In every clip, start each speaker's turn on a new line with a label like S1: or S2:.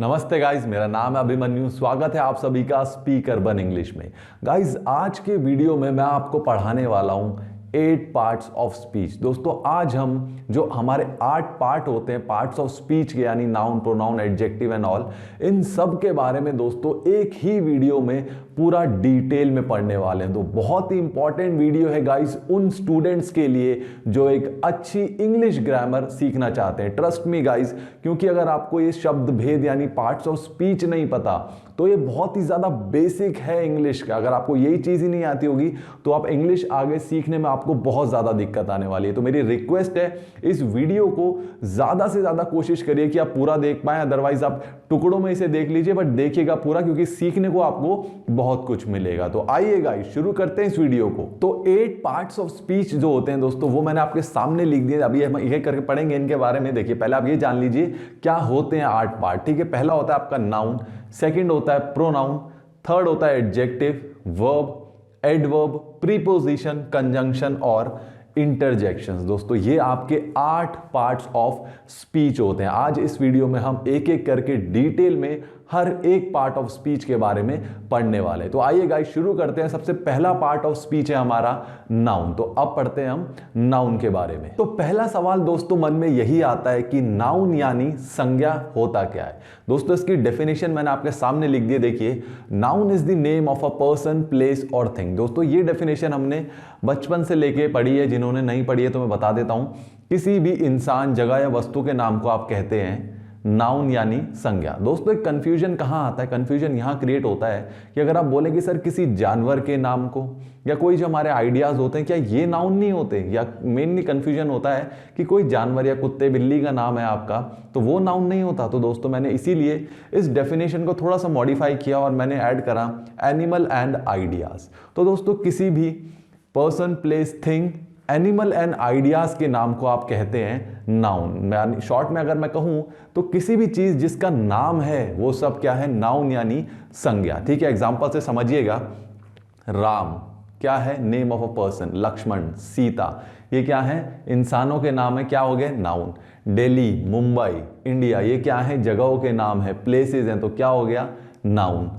S1: नमस्ते गाइज, मेरा नाम है अभिमन्यु। स्वागत है आप सभी का स्पीक अर्बन इंग्लिश में। गाइज, आज के वीडियो में मैं आपको पढ़ाने वाला हूं 8 पार्ट्स ऑफ स्पीच। दोस्तों, आज हम जो हमारे 8 पार्ट होते हैं पार्ट्स ऑफ स्पीच के, यानी noun, pronoun, adjective and all, इन सब के बारे में दोस्तों एक ही वीडियो में पूरा डिटेल में पढ़ने वाले हैं। तो बहुत ही इंपॉर्टेंट वीडियो है गाइस उन स्टूडेंट्स के लिए जो एक अच्छी इंग्लिश ग्रामर सीखना चाहते हैं। ट्रस्ट मी गाइस, क्योंकि अगर आपको ये शब्द भेद यानी पार्ट्स ऑफ स्पीच नहीं पता तो ये बहुत ही ज्यादा बेसिक है इंग्लिश का। अगर आपको यही चीज ही नहीं आती होगी तो आप इंग्लिश आगे सीखने में आपको बहुत ज्यादा दिक्कत आने वाली है। तो मेरी रिक्वेस्ट है, इस वीडियो को ज्यादा से ज्यादा कोशिश करिए कि आप पूरा देख पाए, अदरवाइज आप टुकड़ों में इसे देख लीजिए, बट देखिएगा पूरा, क्योंकि सीखने को आपको बहुत कुछ मिलेगा। तो आइए गाइस, शुरू करते हैं इस वीडियो को। तो 8 पार्ट्स ऑफ स्पीच जो होते हैं दोस्तों, वो मैंने आपके सामने लिख दिए। अभी हम ये करके पढ़ेंगे इनके बारे में। देखिए, पहले आप ये जान लीजिए क्या होते हैं 8 पार्ट। ठीक है, पहला होता है आपका नाउन, सेकंड होता है प्रोनाउन, थर्ड होता है adjective, verb, adverb, preposition, conjunction और इंटरजेक्शंस। दोस्तों, ये आपके 8 पार्ट्स ऑफ स्पीच होते हैं। आज इस वीडियो में हम एक एक करके डिटेल में हर एक पार्ट ऑफ स्पीच के बारे में पढ़ने वाले हैं। तो आइए गाइस, शुरू करते हैं। सबसे पहला पार्ट ऑफ स्पीच है हमारा नाउन। तो अब पढ़ते हैं हम नाउन के बारे में। तो पहला सवाल दोस्तों मन में यही आता है कि नाउन यानी संज्ञा होता क्या है। दोस्तों, इसकी डेफिनेशन मैंने आपके सामने लिख दी। देखिए, noun is the name of a person, place और थिंग। दोस्तों, ये डेफिनेशन हमने बचपन से लेके पढ़ी है। जिन्होंने नहीं पढ़ी है तो मैं बता देता हूं। किसी भी इंसान, जगह या वस्तु के नाम को आप कहते हैं नाउन यानी संज्ञा। दोस्तों, एक कंफ्यूजन कहां आता है? कंफ्यूजन यहां क्रिएट होता है कि अगर आप बोले कि सर किसी जानवर के नाम को, या कोई जो हमारे आइडियाज होते हैं, क्या ये नाउन नहीं होते? या मेनली कंफ्यूजन होता है कि कोई जानवर या कुत्ते बिल्ली का नाम है आपका, तो वो नाउन नहीं होता। तो दोस्तों, मैंने इसीलिए इस डेफिनेशन को थोड़ा सा मॉडिफाई किया और मैंने ऐड करा एनिमल एंड आइडियाज। तो दोस्तों, किसी भी person, place, thing, animal and ideas के नाम को आप कहते हैं नाउन। शॉर्ट में अगर मैं कहूं तो किसी भी चीज जिसका नाम है वो सब क्या है? नाउन यानी संज्ञा। ठीक है, एग्जांपल से समझिएगा। राम क्या है? Name of a person. Lakshman, Sita, ये क्या है? इंसानों के नाम है, क्या हो गए? नाउन। दिल्ली, मुंबई, इंडिया, ये क्या है? जगहों के नाम है, प्लेसेस हैं, तो क्या हो गया? Noun.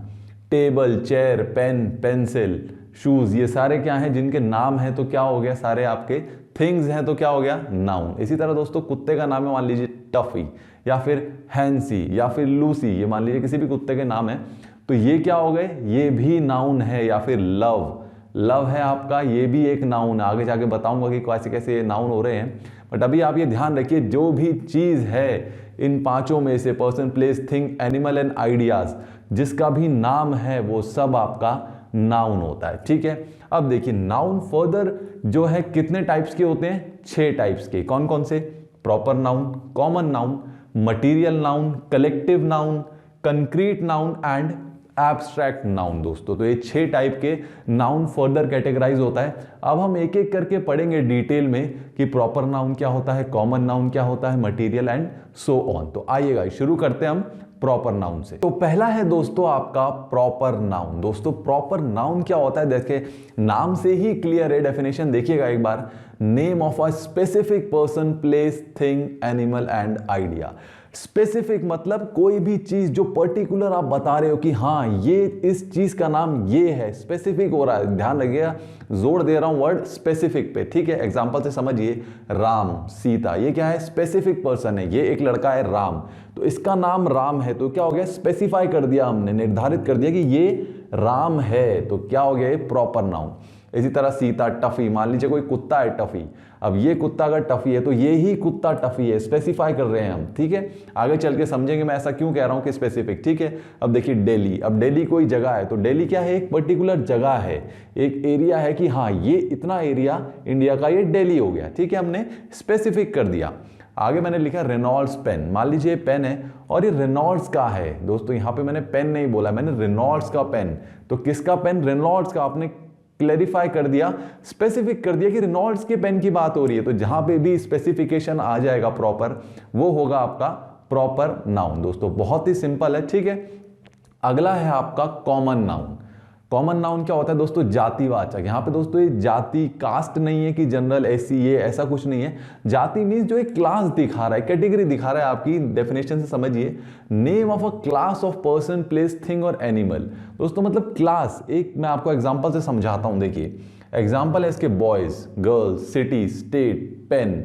S1: Table, chair, pen, pencil, shoes, ये सारे क्या हैं? जिनके नाम हैं, तो क्या हो गया? सारे आपके थिंग्स हैं, तो क्या हो गया? नाउन। इसी तरह दोस्तों, कुत्ते का नाम है, मान लीजिए टफी, या फिर हैंसी, या फिर लूसी, ये मान लीजिए किसी भी कुत्ते के नाम है, तो ये क्या हो गए? ये भी नाउन है। या फिर लव, लव है आपका, ये भी एक नाउन है। आगे जाके बताऊंगा कि कैसे कैसे ये नाउन हो रहे हैं, बट अभी आप ये ध्यान रखिए, जो भी चीज है इन पांचों में से, person, place, thing, animal and ideas, जिसका भी नाम है वो सब आपका नाउन होता है। ठीक है, अब देखिए, नाउन फर्दर जो है कितने टाइप्स के होते हैं? 6 टाइप्स के। कौन कौन से? Proper noun, common noun, material noun, collective noun, concrete noun and abstract noun. दोस्तों, तो ये 6 टाइप के नाउन फर्दर कैटेगराइज होता है। अब हम एक एक करके पढ़ेंगे डिटेल में कि प्रॉपर नाउन क्या होता है, कॉमन नाउन क्या होता है, मटीरियल एंड सो ऑन। तो आइएगा, शुरू करते हैं हम प्रॉपर नाउन से। तो पहला है दोस्तों आपका प्रॉपर नाउन। दोस्तों, प्रॉपर नाउन क्या होता है? देखिए, नाम से ही क्लियर है डेफिनेशन, देखिएगा एक बार। Name of a specific person, place, thing, animal and idea. Specific मतलब कोई भी चीज जो पर्टिकुलर आप बता रहे हो कि हाँ, ये इस चीज का नाम ये है, स्पेसिफिक हो रहा है। ध्यान रखिएगा, जोर दे रहा हूं वर्ड स्पेसिफिक पे। ठीक है, एग्जांपल से समझिए। राम, सीता, ये क्या है? स्पेसिफिक पर्सन है। ये एक लड़का है राम, तो इसका नाम राम है, तो क्या हो गया? स्पेसिफाई कर दिया हमने, निर्धारित कर दिया कि ये राम है, तो क्या हो गया? ये प्रॉपर नाउन। इसी तरह सीता, टफी, मान लीजिए कोई कुत्ता है टफी, अब ये कुत्ता अगर टफी है तो ये ही कुत्ता टफी है, स्पेसिफाई कर रहे हैं हम। ठीक है, आगे चल के समझेंगे मैं ऐसा क्यों कह रहा हूं कि स्पेसिफिक। ठीक है, अब देखिए दिल्ली, अब दिल्ली कोई जगह है, तो दिल्ली क्या है? एक पर्टिकुलर जगह है, एक एरिया है कि हाँ, ये इतना एरिया इंडिया का ये दिल्ली हो गया। ठीक है, हमने स्पेसिफिक कर दिया। आगे मैंने लिखा रेनॉल्ड्स पेन, मान लीजिए पेन है और ये रेनॉल्ड्स का है। दोस्तों, यहां पे मैंने पेन नहीं बोला, मैंने रेनॉल्ड्स का पेन। तो किसका पेन? रेनॉल्ड्स का। आपने क्लैरिफाई कर दिया, स्पेसिफिक कर दिया कि रेनॉल्ड्स के पेन की बात हो रही है। तो जहां पे भी स्पेसिफिकेशन आ जाएगा प्रॉपर, वो होगा आपका प्रॉपर नाउन। दोस्तों, बहुत ही सिंपल है। ठीक है, अगला है आपका कॉमन नाउन। कॉमन नाउन क्या होता है दोस्तों? जातिवाचक। यहाँ पे दोस्तों ये जाति कास्ट नहीं है कि जनरल ऐसी ये ऐसा कुछ नहीं है। जाति मीन्स जो एक क्लास दिखा रहा है, कैटेगरी दिखा रहा है। आपकी डेफिनेशन से समझिए, name of a class of person, place, thing और एनिमल। दोस्तों मतलब क्लास, एक मैं आपको एग्जाम्पल से समझाता हूं। देखिए एग्जाम्पल है इसके, boys, girls, city, state, pen,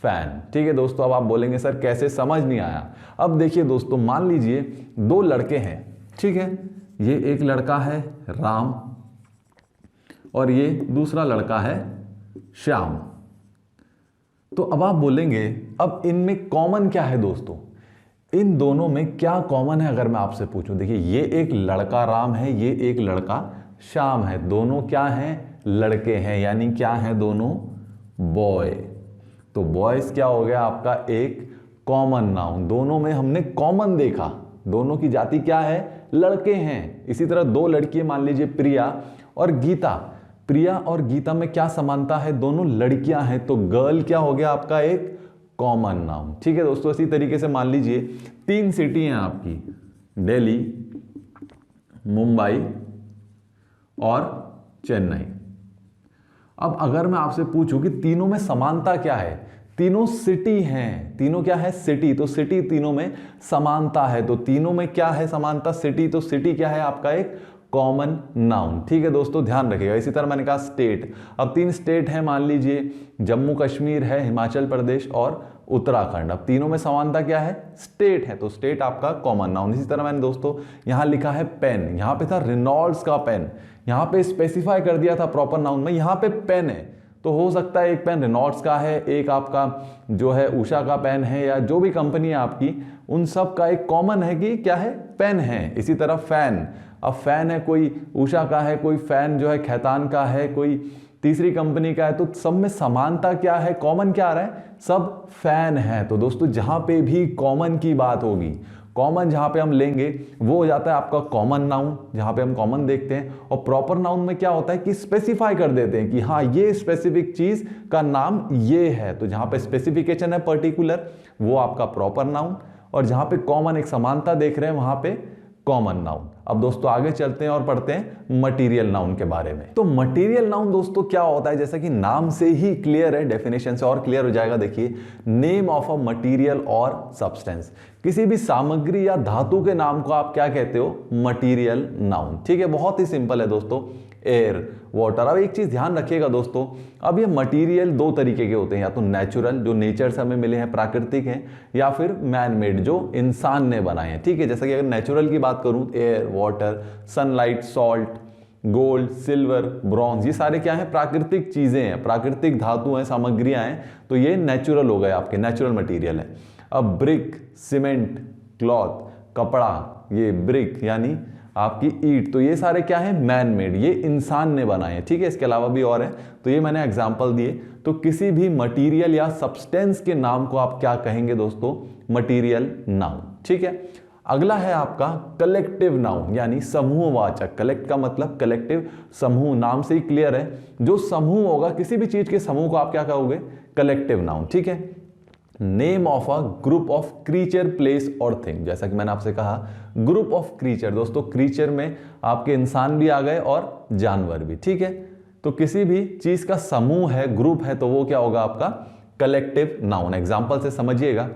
S1: fan. ठीक है दोस्तों, अब आप बोलेंगे सर कैसे, समझ नहीं आया। अब देखिए दोस्तों, मान लीजिए दो लड़के हैं, ठीक है, ये एक लड़का है राम और ये दूसरा लड़का है श्याम। तो अब आप बोलेंगे अब इनमें कॉमन क्या है दोस्तों? इन दोनों में क्या कॉमन है अगर मैं आपसे पूछूं? देखिए ये एक लड़का राम है, ये एक लड़का श्याम है, दोनों क्या हैं? लड़के हैं, यानी क्या है? दोनों बॉय। तो बॉयज क्या हो गया आपका? एक कॉमन नाउन। दोनों में हमने कॉमन देखा, दोनों की जाति क्या है? लड़के हैं। इसी तरह दो लड़कियां, मान लीजिए प्रिया और गीता। प्रिया और गीता में क्या समानता है? दोनों लड़कियां हैं, तो गर्ल क्या हो गया आपका? एक कॉमन नाउन। ठीक है दोस्तों, इसी तरीके से मान लीजिए तीन सिटी हैं आपकी, दिल्ली, मुंबई और चेन्नई। अब अगर मैं आपसे पूछूं कि तीनों में समानता क्या है? तीनों सिटी हैं, तीनों क्या है? सिटी। तो सिटी तीनों में समानता है, तो तीनों में क्या है समानता? सिटी। तो सिटी क्या है आपका? एक कॉमन नाउन। ठीक है दोस्तों, ध्यान रखिएगा। इसी तरह मैंने कहा स्टेट। अब तीन स्टेट हैं, मान लीजिए जम्मू कश्मीर है, हिमाचल प्रदेश और उत्तराखंड। अब तीनों में समानता क्या है? स्टेट है, तो स्टेट आपका कॉमन नाउन। इसी तरह मैंने दोस्तों यहां लिखा है पेन, यहां पे था रेनॉल्ड्स का पेन, यहां पे स्पेसिफाई कर दिया था प्रॉपर नाउन में, यहां पे पेन है। तो हो सकता है एक पेन रेनॉल्ड्स का है, एक आपका जो है उषा का पेन है, या जो भी कंपनी है आपकी, उन सब का एक कॉमन है कि क्या है? पेन है। इसी तरह फैन, अब फैन है, कोई उषा का है, कोई फैन जो है खैतान का है, कोई तीसरी कंपनी का है, तो सब में समानता क्या है? कॉमन क्या आ रहा है? सब फैन है। तो दोस्तों जहां पे भी कॉमन की बात होगी, कॉमन जहां पे हम लेंगे वो हो जाता है आपका कॉमन नाउन, जहां पे हम कॉमन देखते हैं। और प्रॉपर नाउन में क्या होता है कि स्पेसिफाई कर देते हैं कि हाँ ये स्पेसिफिक चीज का नाम ये है। तो जहां पे स्पेसिफिकेशन है पर्टिकुलर, वो आपका प्रॉपर नाउन, और जहां पे कॉमन एक समानता देख रहे हैं वहां पे कॉमन नाउन। अब दोस्तों आगे चलते हैं और पढ़ते हैं मटेरियल नाउन के बारे में। तो मटेरियल नाउन दोस्तों क्या होता है? जैसा कि नाम से ही क्लियर है, डेफिनेशन से और क्लियर हो जाएगा। देखिए, नेम ऑफ अ मटेरियल और सब्सटेंस, किसी भी सामग्री या धातु के नाम को आप क्या कहते हो? Material noun. ठीक है, बहुत ही सिंपल है दोस्तों, एयर, वाटर। अब एक चीज ध्यान रखिएगा दोस्तों, अब ये मटेरियल दो तरीके के होते हैं, या तो नेचुरल जो नेचर से हमें मिले हैं, प्राकृतिक हैं, या फिर मैन मेड जो इंसान ने बनाए हैं। ठीक है, जैसा कि अगर नेचुरल की बात करूं, air, water, sunlight, salt, gold, silver, bronze, ये सारे क्या हैं? प्राकृतिक चीजें हैं, प्राकृतिक धातु हैं, सामग्रियां हैं। तो ये नेचुरल हो गए, आपके नेचुरल मटेरियल है। अब ब्रिक, सीमेंट, क्लॉथ, कपड़ा, ये ब्रिक यानी आपकी ईट, तो ये सारे क्या है? मैन मेड, ये इंसान ने बनाए हैं। ठीक है, इसके अलावा भी और है, तो ये मैंने एग्जांपल दिए। तो किसी भी मटेरियल या सब्सटेंस के नाम को आप क्या कहेंगे दोस्तों? Material noun. ठीक है, अगला है आपका कलेक्टिव नाउन, यानी समूहवाचक। कलेक्ट का मतलब कलेक्टिव, समूह, नाम से ही क्लियर है। जो समूह होगा, किसी भी चीज के समूह को आप क्या कहोगे? Collective noun. ठीक है, name of a group of creature, place और थिंग। जैसा कि मैंने आपसे कहा, ग्रुप ऑफ क्रीचर, दोस्तों क्रीचर में आपके इंसान भी आ गए और जानवर भी। ठीक है, तो किसी भी चीज का समूह है, ग्रुप है, तो वो क्या होगा आपका? Collective noun. एग्जांपल से समझिएगा,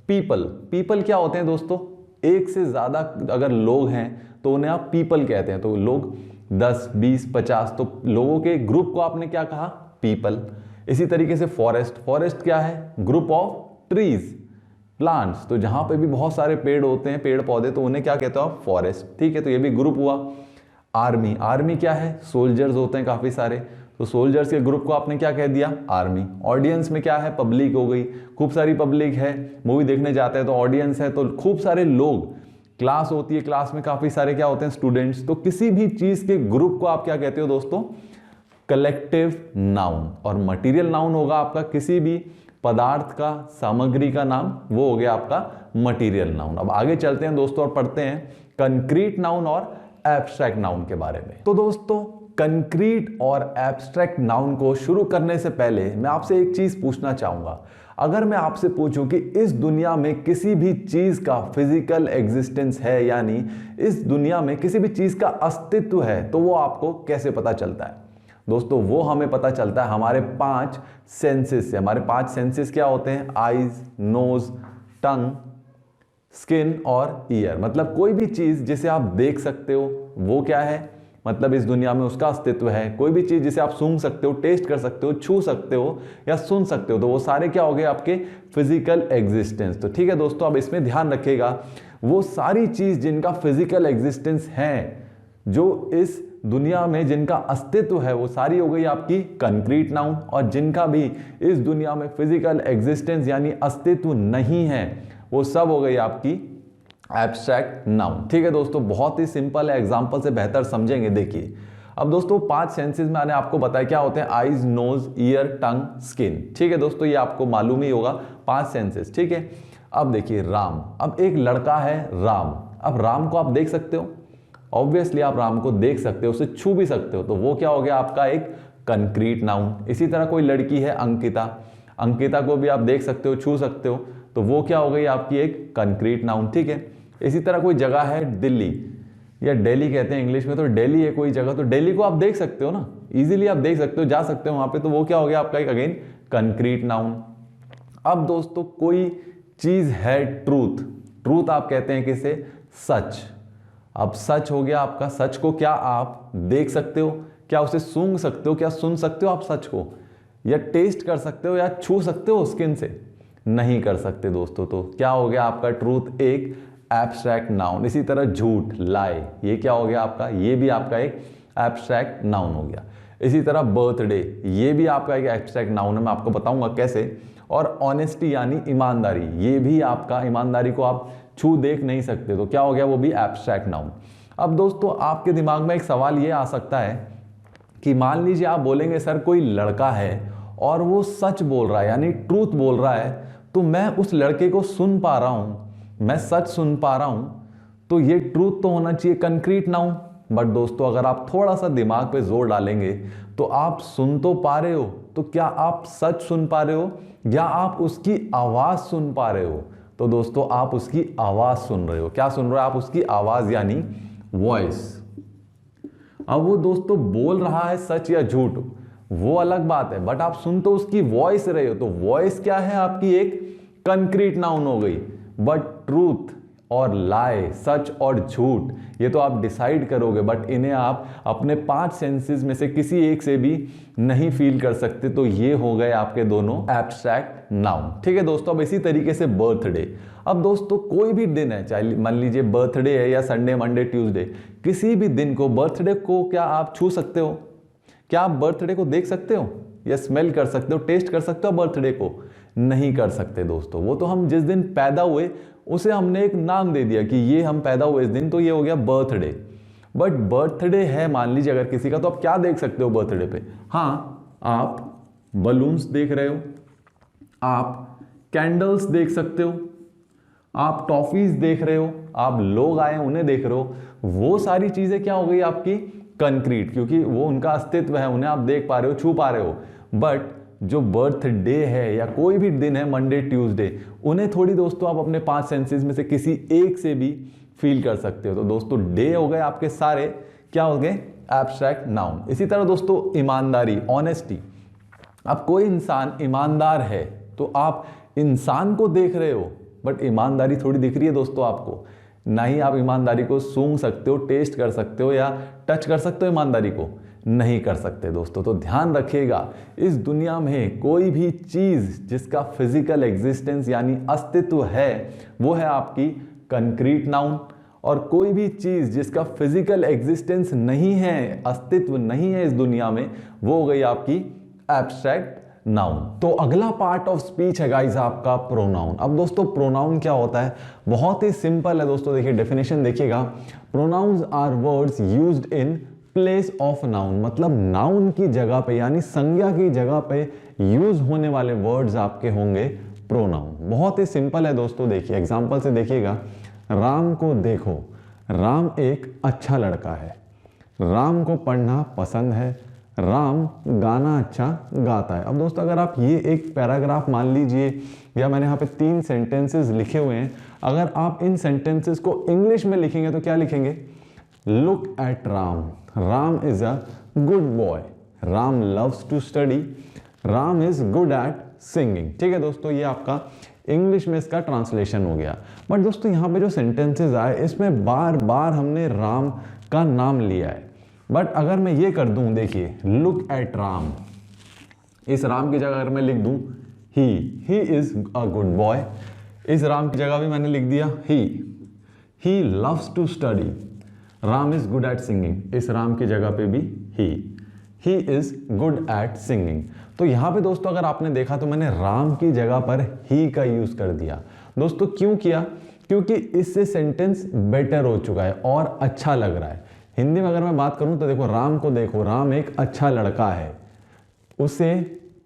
S1: पीपल। पीपल क्या होते हैं दोस्तों? एक से ज्यादा अगर लोग हैं तो उन्हें आप पीपल कहते हैं। तो लोग 10, 20, 50, तो लोगों के ग्रुप को आपने क्या कहा? पीपल। इसी तरीके से फॉरेस्ट, फॉरेस्ट क्या है? ग्रुप ऑफ ट्रीज, प्लांट्स, तो जहां पे भी बहुत सारे पेड़ होते हैं, पेड़ पौधे, तो उन्हें क्या कहते हो आप? फॉरेस्ट। ठीक है, तो ये भी ग्रुप हुआ। आर्मी, आर्मी क्या है? सोल्जर्स होते हैं काफी सारे, तो सोल्जर्स के ग्रुप को आपने क्या कह दिया? आर्मी। ऑडियंस में क्या है? पब्लिक हो गई, खूब सारी पब्लिक है, मूवी देखने जाते हैं तो ऑडियंस है, तो खूब सारे लोग। क्लास होती है, क्लास में काफी सारे क्या होते हैं? स्टूडेंट्स। तो किसी भी चीज के ग्रुप को आप क्या कहते हो दोस्तों? Collective noun. और मटेरियल नाउन होगा आपका किसी भी पदार्थ का, सामग्री का नाम, वो हो गया आपका मटेरियल नाउन। अब आगे चलते हैं दोस्तों और पढ़ते हैं कंक्रीट नाउन और एब्स्ट्रैक्ट नाउन के बारे में। तो दोस्तों कंक्रीट और एब्स्ट्रैक्ट नाउन को शुरू करने से पहले मैं आपसे एक चीज पूछना चाहूंगा। अगर मैं आपसे पूछूं कि इस दुनिया में किसी भी चीज का फिजिकल एग्जिस्टेंस है, यानी इस दुनिया में किसी भी चीज का अस्तित्व है, तो वो आपको कैसे पता चलता है? दोस्तों वो हमें पता चलता है हमारे 5 सेंसेस से। हमारे 5 सेंसेस क्या होते हैं? आईज, नोज, टंग, स्किन और ईयर। मतलब कोई भी चीज जिसे आप देख सकते हो वो क्या है, मतलब इस दुनिया में उसका अस्तित्व है। कोई भी चीज जिसे आप सूंघ सकते हो, टेस्ट कर सकते हो, छू सकते हो या सुन सकते हो, तो वो सारे क्या हो गए? आपके फिजिकल एग्जिस्टेंस। तो ठीक है दोस्तों, अब इसमें ध्यान रखिएगा, वो सारी चीज जिनका फिजिकल एग्जिस्टेंस है, जो इस दुनिया में जिनका अस्तित्व है, वो सारी हो गई आपकी कंक्रीट नाउन। और जिनका भी इस दुनिया में फिजिकल एग्जिस्टेंस यानी अस्तित्व नहीं है, वो सब हो गई आपकी एब्स्ट्रैक्ट नाउन। ठीक है दोस्तों, बहुत ही सिंपल है, एग्जांपल से बेहतर समझेंगे। देखिए अब दोस्तों 5 सेंसेस मैंने आपको बताया क्या होते हैं? आईज, नोज, ईयर, टंग, स्किन। ठीक है दोस्तों, ये आपको मालूम ही होगा 5 सेंसेस। ठीक है, अब देखिए राम। अब एक लड़का है राम। अब राम को आप देख सकते हो, ऑब्वियसली आप राम को देख सकते हो, उसे छू भी सकते हो, तो वो क्या हो गया? आपका एक कंक्रीट नाउन। इसी तरह कोई लड़की है अंकिता, अंकिता को भी आप देख सकते हो, छू सकते हो, तो वो क्या हो गई? आपकी एक कंक्रीट नाउन। ठीक है, इसी तरह कोई जगह है दिल्ली, या दिल्ली कहते हैं इंग्लिश में, तो दिल्ली है कोई जगह, तो दिल्ली को आप देख सकते हो ना, इजीली आप देख सकते हो, जा सकते हो वहां पे, तो वो क्या हो गया? आपका एक अगेन कंक्रीट नाउन। अब दोस्तों कोई चीज है ट्रूथ, ट्रूथ आप कहते हैं किसे? सच। अब सच हो गया आपका, सच को क्या आप देख सकते हो? क्या उसे सूंघ सकते हो? क्या सुन सकते हो आप सच को? या टेस्ट कर सकते हो या छू सकते हो स्किन से? नहीं कर सकते दोस्तों। तो क्या हो गया आपका ट्रूथ? एक एब्स्ट्रैक्ट नाउन। इसी तरह झूठ, लाई, ये क्या हो गया आपका? ये भी आपका एक एब्स्ट्रैक्ट नाउन हो गया। इसी तरह बर्थडे, ये भी आपका एक एब्स्ट्रैक्ट नाउन है, मैं आपको बताऊंगा कैसे। और ऑनेस्टी यानी ईमानदारी, ये भी आपका, ईमानदारी को आप छू देख नहीं सकते, तो क्या हो गया? वो भी एब्स्ट्रैक्ट नाउन। अब दोस्तों आपके दिमाग में एक सवाल ये आ सकता है कि मान लीजिए आप बोलेंगे सर कोई लड़का है और वो सच बोल रहा है, यानी ट्रूथ बोल रहा है, तो मैं उस लड़के को सुन पा रहा हूं, मैं सच सुन पा रहा हूं, तो ये ट्रूथ तो होना चाहिए कंक्रीट नाउन। बट दोस्तों अगर आप थोड़ा सा दिमाग पे जोर डालेंगे तो आप सुन तो पा रहे हो, तो क्या आप सच सुन पा रहे हो या आप उसकी आवाज सुन पा रहे हो? तो दोस्तों आप उसकी आवाज सुन रहे हो। क्या सुन रहे हो आप? उसकी आवाज यानी वॉइस। अब वो दोस्तों बोल रहा है सच या झूठ, वो अलग बात है, बट आप सुन तो उसकी वॉइस रहे हो, तो वॉइस क्या है? आपकी एक कंक्रीट नाउन हो गई। बट ट्रूथ और लाई, सच और झूठ, ये तो आप डिसाइड करोगे, बट इन्हें आप अपने 5 सेंसेस में से किसी एक से भी नहीं फील कर सकते, तो ये हो गए आपके दोनों एब्स्ट्रैक्ट नाउन। ठीक है दोस्तों, अब इसी तरीके से बर्थडे। अब दोस्तों कोई भी दिन है, चाहे मान लीजिए बर्थडे है या संडे, मंडे, ट्यूसडे, किसी भी दिन को, बर्थडे को क्या आप छू सकते हो? क्या आप बर्थडे को देख सकते हो या स्मेल कर सकते हो, टेस्ट कर सकते हो बर्थडे को? नहीं कर सकते दोस्तों। वो तो हम जिस दिन पैदा हुए उसे हमने एक नाम दे दिया कि ये हम पैदा हुए इस दिन, तो ये हो गया बर्थडे। बट बर्थडे है मान लीजिए अगर किसी का, तो आप क्या देख सकते हो बर्थडे पे? हाँ, आप बलून्स देख रहे हो, आप कैंडल्स देख सकते हो, आप टॉफीज देख रहे हो, आप लोग आए उन्हें देख रहे हो। वो सारी चीजें क्या हो गई आपकी? कंक्रीट, क्योंकि वो उनका अस्तित्व है, उन्हें आप देख पा रहे हो, छू पा रहे हो। बट जो बर्थडे है या कोई भी दिन है, मंडे, ट्यूसडे, उन्हें थोड़ी दोस्तों आप अपने 5 सेंसेस में से किसी एक से भी फील कर सकते हो। तो दोस्तों डे हो गए आपके सारे, क्या हो गए? Abstract noun. इसी तरह दोस्तों ईमानदारी, ऑनेस्टी। अब कोई इंसान ईमानदार है तो आप इंसान को देख रहे हो, बट ईमानदारी थोड़ी दिख रही है दोस्तों आपको। ना ही आप ईमानदारी को सूंघ सकते हो, टेस्ट कर सकते हो या टच कर सकते हो, ईमानदारी को नहीं कर सकते दोस्तों। तो ध्यान रखिएगा, इस दुनिया में कोई भी चीज जिसका फिजिकल एग्जिस्टेंस यानी अस्तित्व है, वो है आपकी कंक्रीट नाउन। और कोई भी चीज जिसका फिजिकल एग्जिस्टेंस नहीं है, अस्तित्व नहीं है इस दुनिया में, वो हो गई आपकी एब्स्ट्रैक्ट नाउन। तो अगला पार्ट ऑफ स्पीच है गाइस आपका प्रोनाउन। अब दोस्तों प्रोनाउन क्या होता है? बहुत ही सिंपल है दोस्तों, देखिए डेफिनेशन देखिएगा। Pronouns are words used in place of noun, मतलब नाउन की जगह पे यानी संज्ञा की जगह पे यूज होने वाले वर्ड्स आपके होंगे प्रोनाउन। बहुत ही सिंपल है दोस्तों, देखिए एग्जांपल से देखिएगा। राम को देखो, राम एक अच्छा लड़का है। राम को पढ़ना पसंद है, राम गाना अच्छा गाता है। अब दोस्तों अगर आप ये एक पैराग्राफ मान लीजिए, या मैंने यहाँ पे 3 सेंटेंसेस लिखे हुए हैं, अगर आप इन सेंटेंसेस को इंग्लिश में लिखेंगे तो क्या लिखेंगे? Look at Ram, Ram is a good boy, Ram loves to study, Ram is good at singing. ठीक है दोस्तों, ये आपका इंग्लिश में इसका ट्रांसलेशन हो गया। बट दोस्तों यहाँ पे जो सेंटेंसेस आए इसमें बार बार हमने राम का नाम लिया है। बट अगर मैं ये कर दूं, देखिए लुक एट राम, इस राम की जगह अगर मैं लिख दूं he is a good boy, इस राम की जगह भी मैंने लिख दिया he loves to study, Ram is good at singing, इस राम की जगह पे भी he is good at singing. तो यहाँ पे दोस्तों अगर आपने देखा तो मैंने राम की जगह पर ही का यूज कर दिया। दोस्तों क्यों किया? क्योंकि इससे सेंटेंस बेटर हो चुका है और अच्छा लग रहा है। हिंदी में अगर मैं बात करूं तो देखो राम को देखो, राम एक अच्छा लड़का है, उसे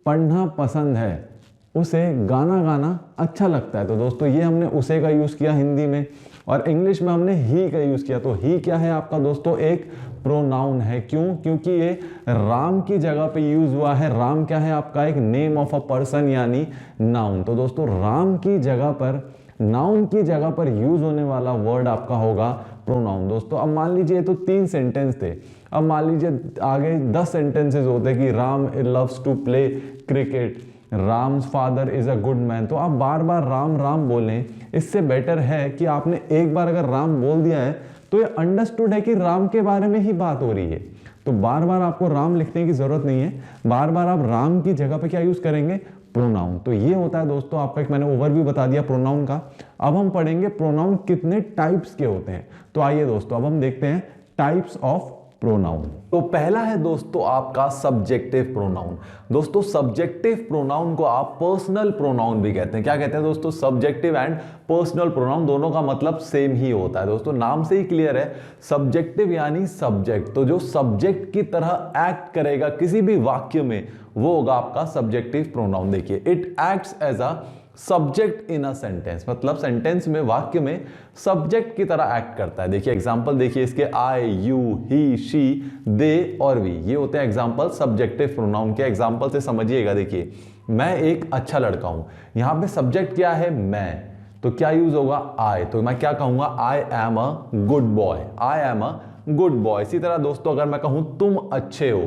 S1: पढ़ना पसंद है, उसे गाना गाना अच्छा लगता है। तो दोस्तों ये हमने उसे का यूज़ किया हिंदी में, और इंग्लिश में हमने ही का यूज़ किया। तो ही क्या है आपका दोस्तों? एक प्रोनाउन है। क्यों? क्योंकि ये राम की जगह पे यूज़ हुआ है। राम क्या है आपका? एक नेम ऑफ अ पर्सन यानी नाउन। तो दोस्तों राम की जगह पर, नाउन की जगह पर यूज होने वाला वर्ड आपका होगा प्रोनाउन। दोस्तों अब मान लीजिए तो 3 सेंटेंस थे, अब मान लीजिए आगे 10 सेंटेंसेस होते कि Ram loves to play cricket, Ram's father is a good man. तो आप बार बार राम राम बोलें, इससे बेटर है कि आपने एक बार अगर राम बोल दिया है तो ये अंडरस्टूड है कि राम के बारे में ही बात हो रही है। तो बार बार आपको राम लिखने की जरूरत नहीं है, बार बार आप राम की जगह पे क्या यूज करेंगे? प्रोनाउन। तो ये होता है दोस्तों आपका एक मैंने ओवरव्यू बता दिया प्रोनाउन का। अब हम पढ़ेंगे प्रोनाउन कितने टाइप्स के होते हैं। तो आइए दोस्तों अब हम देखते हैं टाइप्स ऑफ प्रोनाउन। तो पहला है दोस्तों आपका सब्जेक्टिव प्रोनाउन। दोस्तों सब्जेक्टिव प्रोनाउन को आप पर्सनल प्रोनाउन भी कहते हैं। क्या कहते हैं दोस्तों? सब्जेक्टिव एंड पर्सनल प्रोनाउन, दोनों का मतलब सेम ही होता है। दोस्तों नाम से ही क्लियर है, सब्जेक्टिव यानी सब्जेक्ट, तो जो सब्जेक्ट की तरह एक्ट करेगा किसी भी वाक्य में वो होगा आपका सब्जेक्टिव प्रोनाउन। देखिए it acts as a subject in a sentence, मतलब सेंटेंस में, वाक्य में सब्जेक्ट की तरह एक्ट करता है। देखिए एग्जांपल देखिए इसके, आई, यू, ही, शी, दे और वी, ये होते हैं एग्जांपल सब्जेक्टिव प्रोनाउन के। एग्जांपल से समझिएगा। देखिए मैं एक अच्छा लड़का हूं, यहां पे सब्जेक्ट क्या है? मैं, तो क्या यूज होगा? आई। तो मैं क्या कहूंगा? I am a good boy, I am a good boy. इसी तरह दोस्तों अगर मैं कहूं तुम अच्छे हो,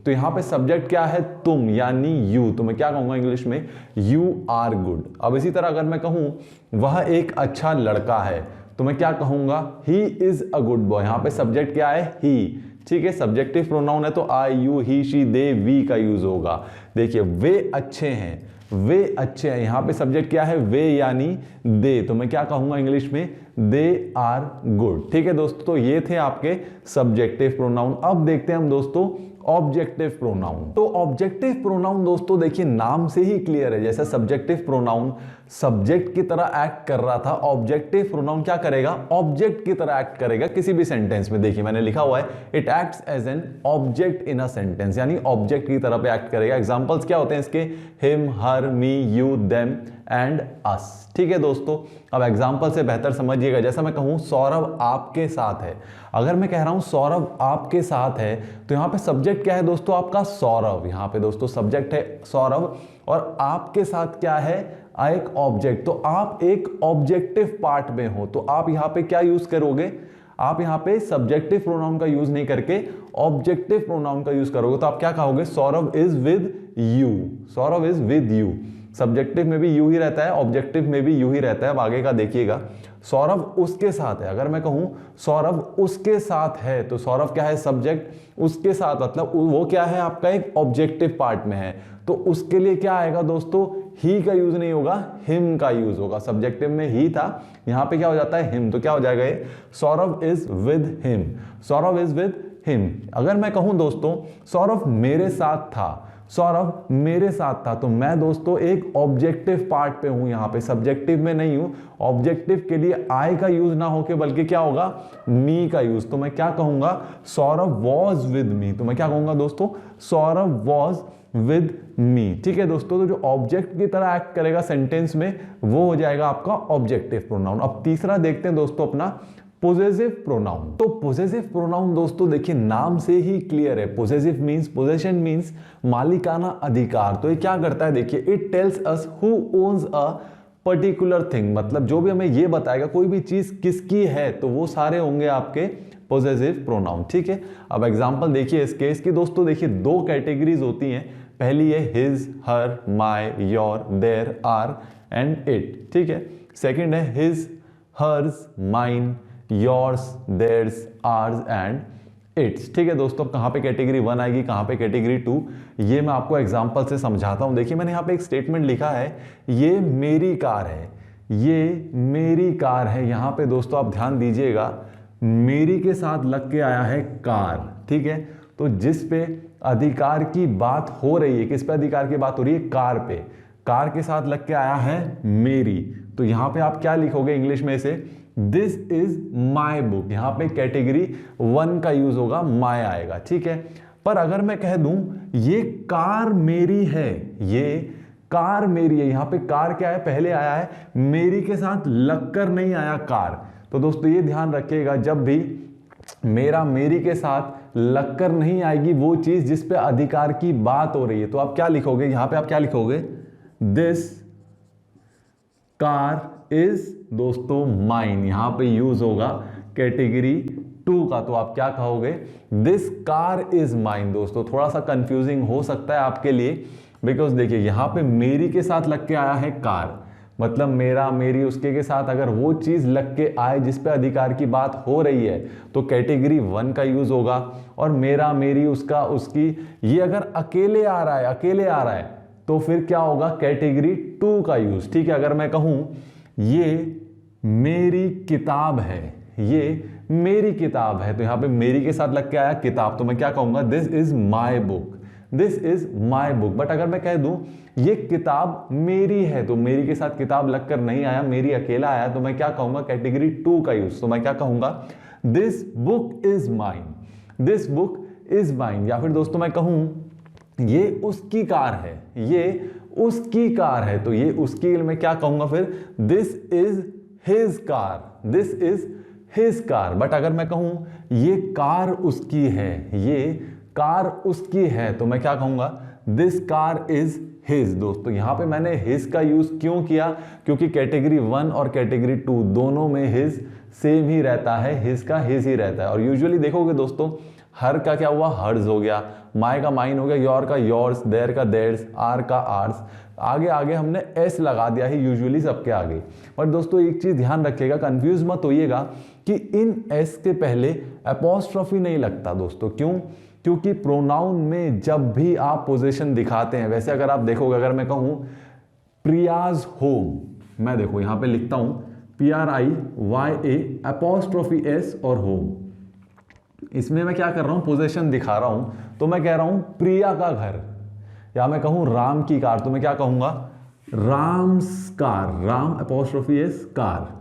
S1: तो यहां पे सब्जेक्ट क्या है? तुम यानी यू, तो मैं क्या कहूंगा इंग्लिश में? You are good. अब इसी तरह अगर मैं कहूं वह एक अच्छा लड़का है, तो मैं क्या कहूंगा? ही इज अ गुड बॉय। यहां पे सब्जेक्ट क्या है? ही। ठीक है, सब्जेक्टिव प्रोनाउन है तो I, you, he, she, they, we का यूज होगा। देखिए वे अच्छे हैं, वे अच्छे हैं, यहां पे सब्जेक्ट क्या है? वे यानी दे, तो मैं क्या कहूंगा इंग्लिश में? They are good. ठीक है दोस्तों, तो ये थे आपके सब्जेक्टिव प्रोनाउन। अब देखते हैं हम दोस्तों ऑब्जेक्टिव प्रोनाउन। तो ऑब्जेक्टिव प्रोनाउन दोस्तों देखिए नाम से ही क्लियर है, जैसे सब्जेक्टिव प्रोनाउन सब्जेक्ट की तरह एक्ट कर रहा था, ऑब्जेक्टिव प्रोनाउन क्या करेगा? ऑब्जेक्ट की तरह एक्ट करेगा किसी भी सेंटेंस में। देखिए मैंने लिखा हुआ है it acts as an object in a sentence, यानी ऑब्जेक्ट की तरह पे एक्ट करेगा। एग्जांपल्स क्या होते हैं इसके? Him, her, me, you, them and us. ठीक है दोस्तों, अब एग्जांपल से बेहतर समझिएगा। जैसा मैं कहूं सौरभ आपके साथ है, अगर मैं कह रहा हूं सौरभ आपके साथ है, तो यहां पे सब्जेक्ट क्या है दोस्तों? आपका सौरभ। यहां पे दोस्तों सब्जेक्ट है सौरभ और आपके साथ क्या है? एक ऑब्जेक्ट। तो आप एक ऑब्जेक्टिव पार्ट में हो, तो आप यहां पे क्या यूज करोगे? आप यहां पे सब्जेक्टिव प्रोनाउन का यूज नहीं करके ऑब्जेक्टिव प्रोनाउन का यूज करोगे। तो आप क्या कहोगे? Saurabh is with you, Saurabh is with you. Subjective में भी यू ही रहता है, ऑब्जेक्टिव में भी यू ही रहता है। अब आगे का देखिएगा, सौरभ उसके साथ है। अगर मैं कहूं सौरभ उसके साथ है, तो सौरभ क्या है? सब्जेक्ट, उसके साथ मतलब वो क्या है? आपका एक ऑब्जेक्टिव पार्ट में है, तो उसके लिए क्या आएगा दोस्तों? ही का यूज नहीं होगा, हिम का यूज होगा। सब्जेक्टिव में ही था, यहां पे क्या हो जाता है? हिम। तो क्या हो जाएगा ये? Saurabh is with him, Saurabh is with him. अगर मैं कहूं दोस्तों सौरभ मेरे साथ था, सौरभ मेरे साथ था, तो मैं दोस्तों एक ऑब्जेक्टिव पार्ट पे हूं, यहां पे सब्जेक्टिव में नहीं हूं। ऑब्जेक्टिव के लिए आई का यूज ना होके बल्कि क्या होगा? मी का यूज। तो मैं क्या कहूंगा? Saurabh was with me. तो मैं क्या कहूंगा दोस्तों? Saurabh was with me. ठीक है दोस्तों, तो जो ऑब्जेक्ट की तरह एक्ट करेगा सेंटेंस में वो हो जाएगा आपका ऑब्जेक्टिव प्रोनाउन। अब तीसरा देखते हैं दोस्तों अपना पोजेसिव प्रोनाउन। तो पोजेसिव प्रोनाउन दोस्तों देखिए नाम से ही क्लियर है, पोजेसिव मींस, पोजेशन मींस मालिकाना अधिकार। तो ये क्या करता है देखिए, it tells us who owns a particular thing, मतलब जो भी हमें ये बताएगा कोई भी चीज किसकी है तो वो सारे होंगे आपके पोजेसिव प्रोनाउन। ठीक है, अब एग्जांपल देखिए इस केस की दोस्तों, देखिए दो कैटेगरीज होती हैं, पहली है his, her, my, your, their, our and it. ठीक है, सेकंड है his, hers, mine, yours, theirs, ours and its. ठीक है दोस्तों, कहां पे कैटेगरी 1 आएगी, कहां पे कैटेगरी 2, ये मैं आपको एग्जांपल से समझाता हूं। देखिए मैंने यहां पे एक स्टेटमेंट लिखा है, ये मेरी कार है, ये मेरी कार है। यहां पे दोस्तों आप ध्यान दीजिएगा, मेरी के साथ लग के आया है कार। ठीक है, तो जिस पे अधिकार की बात हो रही है, किस पे अधिकार की बात हो रही है, कार पे, कार के साथ लग के आया है मेरी। तो यहां पे आप क्या लिखोगे इंग्लिश में से, दिस इज माई बुक। यहां पे कैटेगरी 1 का यूज होगा, माय आएगा। ठीक है, पर अगर मैं कह दूं ये कार मेरी है, ये कार मेरी है, यहां पे कार क्या है, पहले आया है, मेरी के साथ लगकर नहीं आया कार। तो दोस्तों ये ध्यान रखिएगा, जब भी मेरा मेरी के साथ लगकर नहीं आएगी वो चीज जिस पे अधिकार की बात हो रही है, तो आप क्या लिखोगे, यहां पे आप क्या लिखोगे, दिस कार इज दोस्तों माइन। यहां पे यूज होगा कैटेगरी 2 का, तो आप क्या कहोगे, दिस कार इज माइन। दोस्तों थोड़ा सा कंफ्यूजिंग हो सकता है आपके लिए, बिकॉज देखिए यहां पे मेरी के साथ लग के आया है कार, मतलब मेरा, मेरी, उसके के साथ अगर वो चीज लग के आए जिस पे अधिकार की बात हो रही है तो कैटेगरी 1 का यूज होगा। और मेरा, मेरी, उसका, उसकी, ये अगर अकेले आ रहा है, अकेले आ रहा है तो फिर क्या होगा, कैटेगरी 2 का यूज। ठीक है, अगर मैं कहूं ये मेरी किताब है, ये मेरी किताब है, तो यहां पे मेरी के साथ लग के आया किताब, तो मैं क्या कहूंगा, this is my book, this is my book. But अगर मैं कह दूं ये किताब मेरी है, तो मेरी के साथ किताब लगकर नहीं आया, मेरी अकेला आया, तो मैं क्या कहूंगा, कैटेगरी 2 का यूज। तो मैं क्या कहूंगा, this book is mine, this book is mine. या फिर दोस्तों मैं कहूं ये उसकी कार है, ये उसकी कार है, तो ये उसकी मैं क्या कहूंगा फिर, this is his car, this is his car. But अगर मैं कहूं ये कार उसकी है, ये कार उसकी है, तो मैं क्या कहूंगा, दिस कार इज हिज। दोस्तों यहां पे मैंने हिज का यूज क्यों किया, क्योंकि कैटेगरी 1 और कैटेगरी 2 दोनों में हिज सेम ही रहता है, हिज का हिज ही रहता है। और यूजुअली देखोगे दोस्तों, हर का क्या हुआ, हर्ज हो गया, माय का माइन हो गया, योर का योर्स, देयर का देयर्स, आर का आर्स, आगे आगे हमने एस लगा दिया है यूजुअली सबके आगे। बट दोस्तों एक चीज ध्यान रखिएगा, कंफ्यूज मत होइएगा कि इन एस के पहले अपोस्ट्रोफी नहीं लगता दोस्तों। क्यों, क्योंकि प्रोनाउन में जब भी आप पोजीशन दिखाते हैं, वैसे अगर आप देखोगे, अगर मैं कहूं प्रियाज होम, मैं देखो यहां पे लिखता हूं PRIYA अपोस्ट्रोफी एस और होम, इसमें मैं क्या कर रहा हूं, पोजीशन दिखा रहा हूं, तो मैं कह रहा हूं प्रिया का घर, या मैं कहूं राम की कार, तो मैं क्या कहूंगा, Ram's car, Ram apostrophe S car.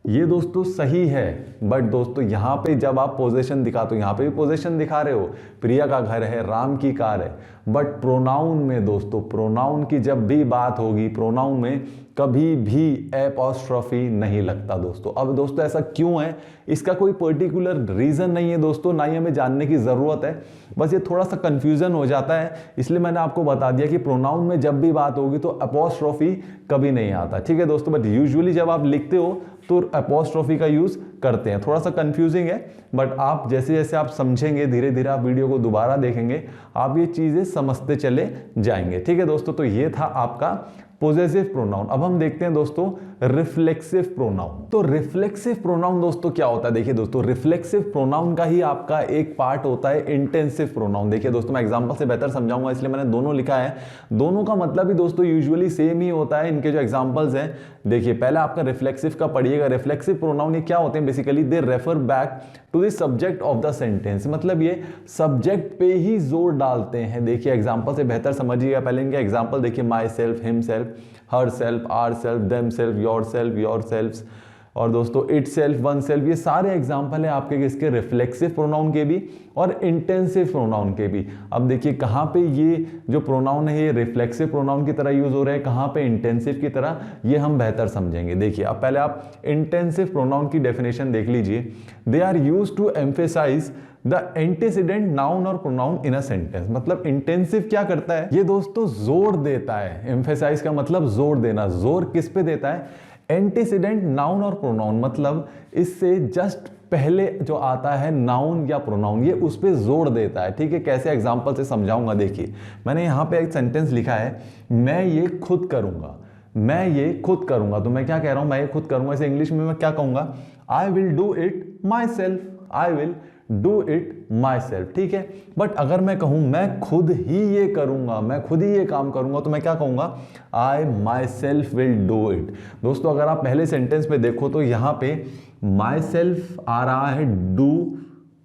S1: ये दोस्तों सही है, बट दोस्तों यहां पे जब आप पोजीशन दिखा, तो यहां पे भी पोजीशन दिखा रहे हो, प्रिया का घर है, राम की कार है, बट प्रोनाउन में दोस्तों, प्रोनाउन की जब भी बात होगी, प्रोनाउन में कभी भी एपॉस्ट्रोफी नहीं लगता दोस्तों। अब दोस्तों ऐसा क्यों है, इसका कोई पर्टिकुलर रीजन नहीं है दोस्तों, ना ही हमें जानने की जरूरत है, बस ये थोड़ा सा कंफ्यूजन हो जाता है, इसलिए मैंने आपको बता दिया कि प्रोनाउन में जब भी बात होगी तो एपॉस्ट्रोफी कभी नहीं आता। ठीक है दोस्तों, बट यूजुअली जब आप लिखते हो तो एपॉस्ट्रोफी का यूज करते हैं। थोड़ा सा कंफ्यूजिंग है, बट आप जैसे जैसे आप समझेंगे, धीरे धीरे आप वीडियो को दोबारा देखेंगे, आप ये चीजें समझते चले जाएंगे। ठीक है दोस्तों, तो ये था आपका पोजेसिव प्रोनाउन। अब हम देखते हैं दोस्तों रिफ्लेक्सिव प्रोनाउन। तो रिफ्लेक्सिव प्रोनाउन दोस्तों क्या होता है, देखिए दोस्तों रिफ्लेक्सिव प्रोनाउन का ही आपका एक पार्ट होता है इंटेंसिव प्रोनाउन। देखिए दोस्तों मैं एग्जांपल से बेहतर समझाऊंगा, इसलिए मैंने दोनों लिखा है। दोनों का मतलब भी दोस्तों यूजुअली सेम ही होता है, इनके जो एग्जांपल्स हैं। देखिए पहले आपका रिफ्लेक्सिव का पढ़िएगा। रिफ्लेक्सिव प्रोनाउन ये क्या होते हैं, basically they refer back to the subject of the sentence, मतलब ये सब्जेक्ट पे ही जोर डालते हैं। देखिए एग्जांपल से बेहतर समझिएगा, पहले इनके एग्जांपल देखिए, myself, himself, herself, ourself, themself, yourself, yourself, और दोस्तों इट सेल्फ, वन सेल्फ, ये सारे एग्जाम्पल है आपके किसके, रिफ्लेक्सिव प्रोनाउन के भी और इंटेंसिव प्रोनाउन के भी। अब देखिए कहाँ पे ये जो प्रोनाउन है ये रिफ्लेक्सिव प्रोनाउन की तरह यूज हो रहे हैं, कहाँ पे इंटेंसिव की तरह, ये हम बेहतर समझेंगे। देखिए अब पहले आप इंटेंसिव प्रोनाउन की डेफिनेशन देख लीजिए। They are use to emphasise the antecedent noun और प्रोनाउन इन अ सेंटेंस। मतलब इंटेंसिव क्या करता है, ये दोस्तों जोर देता है। एम्फेसाइज का मतलब जोर देना। जोर किस पे देता है, एंटीसीडेंट नाउन और प्रोनाउन, मतलब इससे जस्ट पहले जो आता है नाउन या प्रोनाउन, ये उस पे जोर देता है। ठीक है, कैसे एग्जांपल से समझाऊंगा। देखिए मैंने यहां पे एक सेंटेंस लिखा है, मैं ये खुद करूंगा, मैं ये खुद करूंगा। तो मैं क्या कह रहा हूं, मैं ये खुद करूंगा, इसे इंग्लिश में मैं क्या कहूंगा, I will do it my self, I will do it my self. ठीक है, बट अगर मैं कहूं मैं खुद ही ये करूंगा, मैं खुद ही ये काम करूंगा, तो मैं क्या कहूंगा, I myself will do it. दोस्तों अगर आप पहले सेंटेंस में देखो तो यहां पे माई सेल्फ आ रहा है डू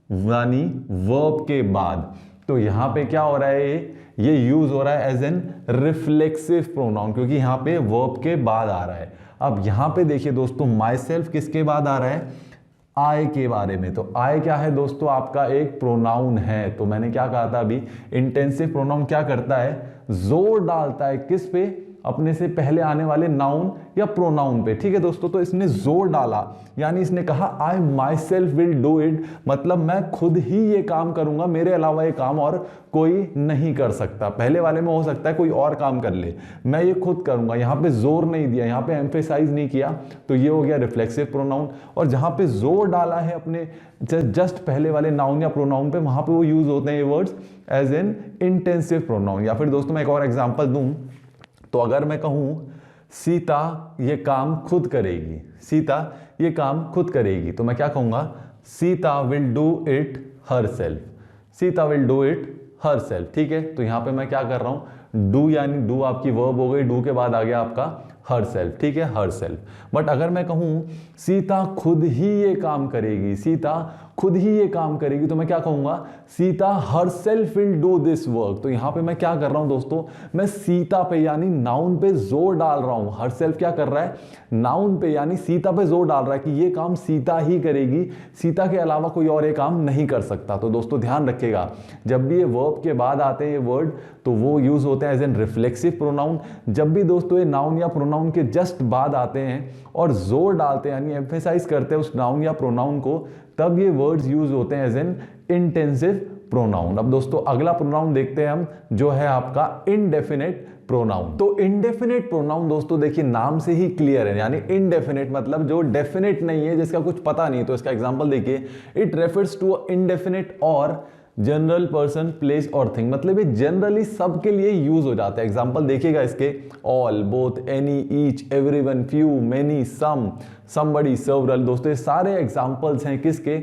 S1: यानी वर्ब के बाद, तो यहां पे क्या हो रहा है, ये यूज हो रहा है एज एन रिफ्लेक्सिव प्रोनाउन, क्योंकि यहां पे वर्ब के बाद आ रहा है। अब यहां पे देखिए दोस्तों माई सेल्फ किसके बाद आ रहा है, आई के बारे में। तो आई क्या है दोस्तों, आपका एक प्रोनाउन है। तो मैंने क्या कहा था अभी, इंटेंसिव प्रोनाउन क्या करता है, जोर डालता है किस पे, अपने से पहले आने वाले नाउन या प्रोनाउन पे। ठीक है दोस्तों, तो इसने जोर डाला, यानी इसने कहा I myself will do it, मतलब मैं खुद ही ये काम करूंगा, मेरे अलावा ये काम और कोई नहीं कर सकता। पहले वाले में हो सकता है कोई और काम कर ले, मैं ये खुद करूंगा, यहां पे जोर नहीं दिया, यहां पे एम्फेसाइज नहीं किया, तो ये हो गया रिफ्लेक्सिव प्रोनाउन। और जहां पे जोर डाला है अपने जस्ट पहले वाले नाउन या प्रोनाउन पे, वहां पे वो यूज होते हैं ये words as an intensive pronoun. या फिर दोस्तों मैं एक और एग्जांपल दूं, तो अगर मैं कहूं सीता ये काम खुद करेगी, सीता ये काम खुद करेगी, तो मैं क्या कहूंगा, Sita will do it her self, Sita will do it her self. ठीक है, तो यहां पे मैं क्या कर रहा हूं, डू यानी डू आपकी वर्ब हो गई, डू के बाद आ गया आपका हर सेल्फ। ठीक है, हर सेल्फ। बट अगर मैं कहूं सीता खुद ही ये काम करेगी, सीता खुद ही ये काम करेगी, तो मैं क्या कहूंगा, Sita her self will do this work. तो यहां पे मैं क्या कर रहा हूं दोस्तों, मैं सीता पे यानी नाउन पे जोर डाल रहा हूं। हर सेल्फ क्या कर रहा है, नाउन पे यानी सीता पे जोर डाल रहा है कि ये काम सीता ही करेगी, सीता के अलावा कोई और ये काम नहीं कर सकता। तो दोस्तों ध्यान रखिएगा, जब भी ये वर्ब के बाद आते हैं ये वर्ड, तो वो यूज होते हैं एज एन रिफ्लेक्सिव प्रोनाउन। जब भी दोस्तों ये नाउन या प्रोनाउन के जस्ट बाद आते हैं और जोर डालते हैं यानी एम्फेसाइज करते हैं उस नाउन या प्रोनाउन को, तब ये वर्ड्स यूज होते हैं एज एन इंटेंसिव प्रोनाउन। अब दोस्तों अगला प्रोनाउन देखते हैं हम, जो है आपका इंडेफिनेट प्रोनाउन। तो इंडेफिनेट प्रोनाउन दोस्तों देखिए नाम से ही क्लियर है, यानी इंडेफिनेट मतलब जो डेफिनेट नहीं है, जिसका कुछ पता नहीं। तो इसका एग्जांपल देखिए, इट रेफर्स टू इंडेफिनेट और जनरल पर्सन, प्लेस और थिंग, मतलब ये जनरली सबके लिए यूज हो जाता है। एग्जांपल देखिएगा इसके, all, both, any, each, everyone, few, many, some, somebody, several. दोस्तों ये सारे एग्जांपल्स हैं किसके,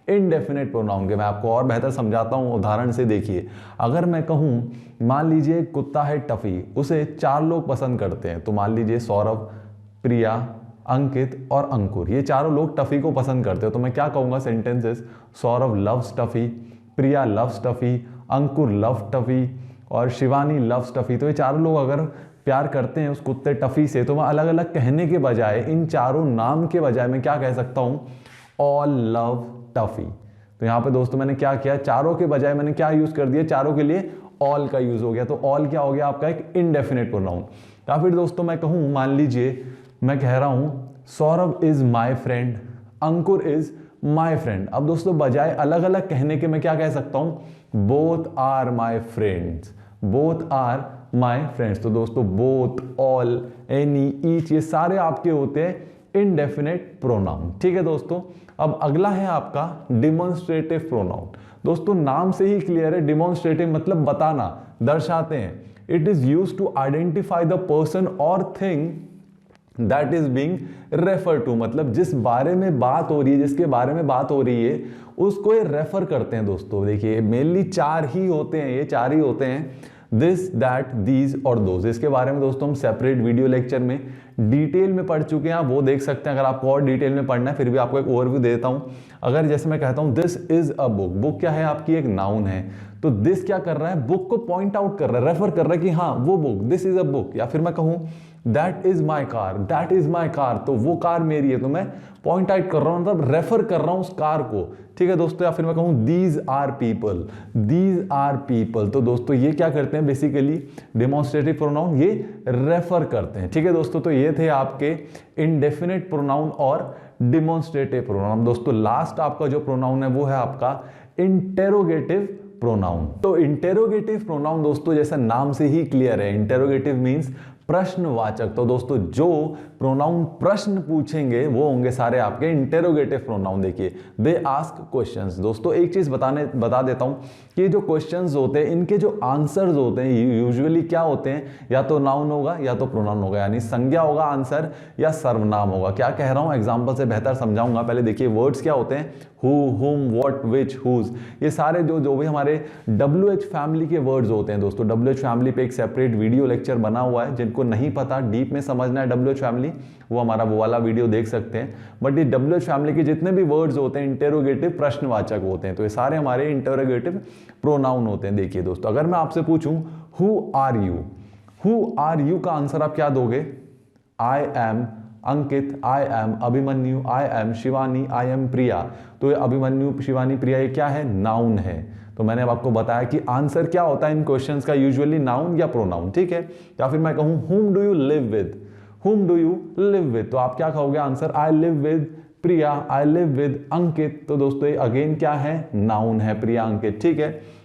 S1: इंडेफिनेट प्रोनाउन के। मैं आपको और बेहतर समझाता हूं उदाहरण से। देखिए अगर मैं कहूं, मान लीजिए कुत्ता है टफी, उसे 4 लोग पसंद करते हैं। तो मान लीजिए सौरभ, प्रिया, अंकित और अंकुर, ये चारों लोग टफी को पसंद करते हैं। तो मैं क्या कहूंगा सेंटेंसेस, सौरभ लव्स टफी, प्रिया लव्स टफी, अंकुर लव टफी और शिवानी लव्स टफी। तो ये चारों लोग अगर प्यार करते हैं उस कुत्ते टफी से, तो मैं अलग अलग कहने के बजाय, इन चारों नाम के बजाय मैं क्या कह सकता हूं, ऑल लव टफी। तो यहां पे दोस्तों मैंने क्या किया, चारों के बजाय मैंने क्या यूज कर दिया, चारों के लिए ऑल का यूज हो गया। तो ऑल क्या हो गया आपका, एक इंडेफिनेट प्रोनाउन। या फिर दोस्तों मैं कहूं, मान लीजिए मैं कह रहा हूं Saurabh is my friend, Ankur is my friend. अब दोस्तों बजाय अलग अलग कहने के मैं क्या कह सकता हूं, both are my friends, both are my friends. तो दोस्तों बोथ, ऑल, एनी, ईच, ये सारे आपके होते हैं इंडेफिनेट प्रोनाउन। ठीक है दोस्तों, अब अगला है आपका डिमॉन्स्ट्रेटिव प्रोनाउन। दोस्तों नाम से ही क्लियर है, डिमॉन्स्ट्रेटिव मतलब बताना, दर्शाते हैं। It is used to identify the person और thing that is being refer to, मतलब जिस बारे में बात हो रही है, जिसके बारे में बात हो रही है, उसको ये रेफर करते हैं। दोस्तों देखिए मेनली 4 ही होते हैं, ये 4 ही होते हैं, दिस, दैट, दीज और दोज। इसके बारे में दोस्तों हम सेपरेट वीडियो लेक्चर में डिटेल में पढ़ चुके हैं, आप वो देख सकते हैं। अगर आपको और डिटेल में पढ़ना है फिर भी आपको एक ओवरव्यू देता हूं। अगर जैसे मैं कहता हूं this is a book, book क्या है आपकी, एक नाउन है, तो दिस क्या कर रहा है, बुक को पॉइंट आउट कर रहा है, रेफर कर रहा है कि हाँ वो book, this is a book. या फिर मैं कहूं that is my car, that is my car, तो वो कार मेरी है, तो मैं पॉइंट आउट कर रहा हूं, मतलब रेफर कर रहा हूं उस कार को, ठीक है दोस्तों। या फिर मैं कहूं these are people, these are people, तो दोस्तों ये क्या करते हैं, बेसिकली डेमोन्स्ट्रेटिव प्रोनाउन ये रेफर करते हैं, ठीक है दोस्तों। तो ये थे आपके इंडेफिनिट प्रोनाउन और डिमॉन्स्ट्रेटिव प्रोनाउन। दोस्तों लास्ट आपका जो प्रोनाउन है वो है आपका इंटेरोगेटिव प्रोनाउन। तो इंटेरोगेटिव प्रोनाउन दोस्तों जैसा नाम से ही क्लियर है, इंटेरोगेटिव मींस प्रश्नवाचक। तो दोस्तों जो प्रोनाउन प्रश्न पूछेंगे वो होंगे सारे आपके इंटेरोगेटिव प्रोनाउन। देखिए दे आस्क क्वेश्चंस। दोस्तों एक चीज बता देता हूं कि जो क्वेश्चंस होते हैं इनके जो आंसर्स होते हैं यूजुअली क्या होते हैं, या तो नाउन होगा या तो प्रोनाउन होगा, यानी संज्ञा होगा आंसर या सर्वनाम होगा। क्या कह रहा हूं एग्जांपल से बेहतर समझाऊंगा। पहले देखिए वर्ड्स क्या होते हैं, हु, हुम, व्हाट, विच, हुज, ये सारे जो भी हमारे WH फैमिली के वर्ड्स होते हैं। दोस्तों WH फैमिली पे एक सेपरेट वीडियो लेक्चर बना हुआ है, जिनको नहीं पता डीप में समझना है WH फैमिली, वो हमारा वो वाला वीडियो देख सकते हैं। बट ये WH फैमिली के जितने भी वर्ड्स होते हैं इंटेरोगेटिव प्रश्नवाचक होते हैं, तो ये सारे हमारे इंटेरोगेटिव प्रोनाउन होते हैं। देखिए दोस्तों अगर मैं आपसे पूछूं who are you, who are you का आंसर आप क्या दोगे, I am Ankit, I am Abhimanyu, I am Shivani, I am Priya. तो ये अभिमन्यु, शिवानी, प्रिया ये क्या है, नाउन है। तो मैंने अब आपको बताया कि आंसर क्या होता है इन क्वेश्चंस का, यूजुअली नाउन या प्रोनाउन, ठीक है। या फिर मैं कहूं whom do you live with, whom do you live with, तो आप क्या कहोगे answer, I live with Priya, I live with Ankit. तो दोस्तों ये अगेन क्या है, नाउन है, प्रिया, अंकित, ठीक है।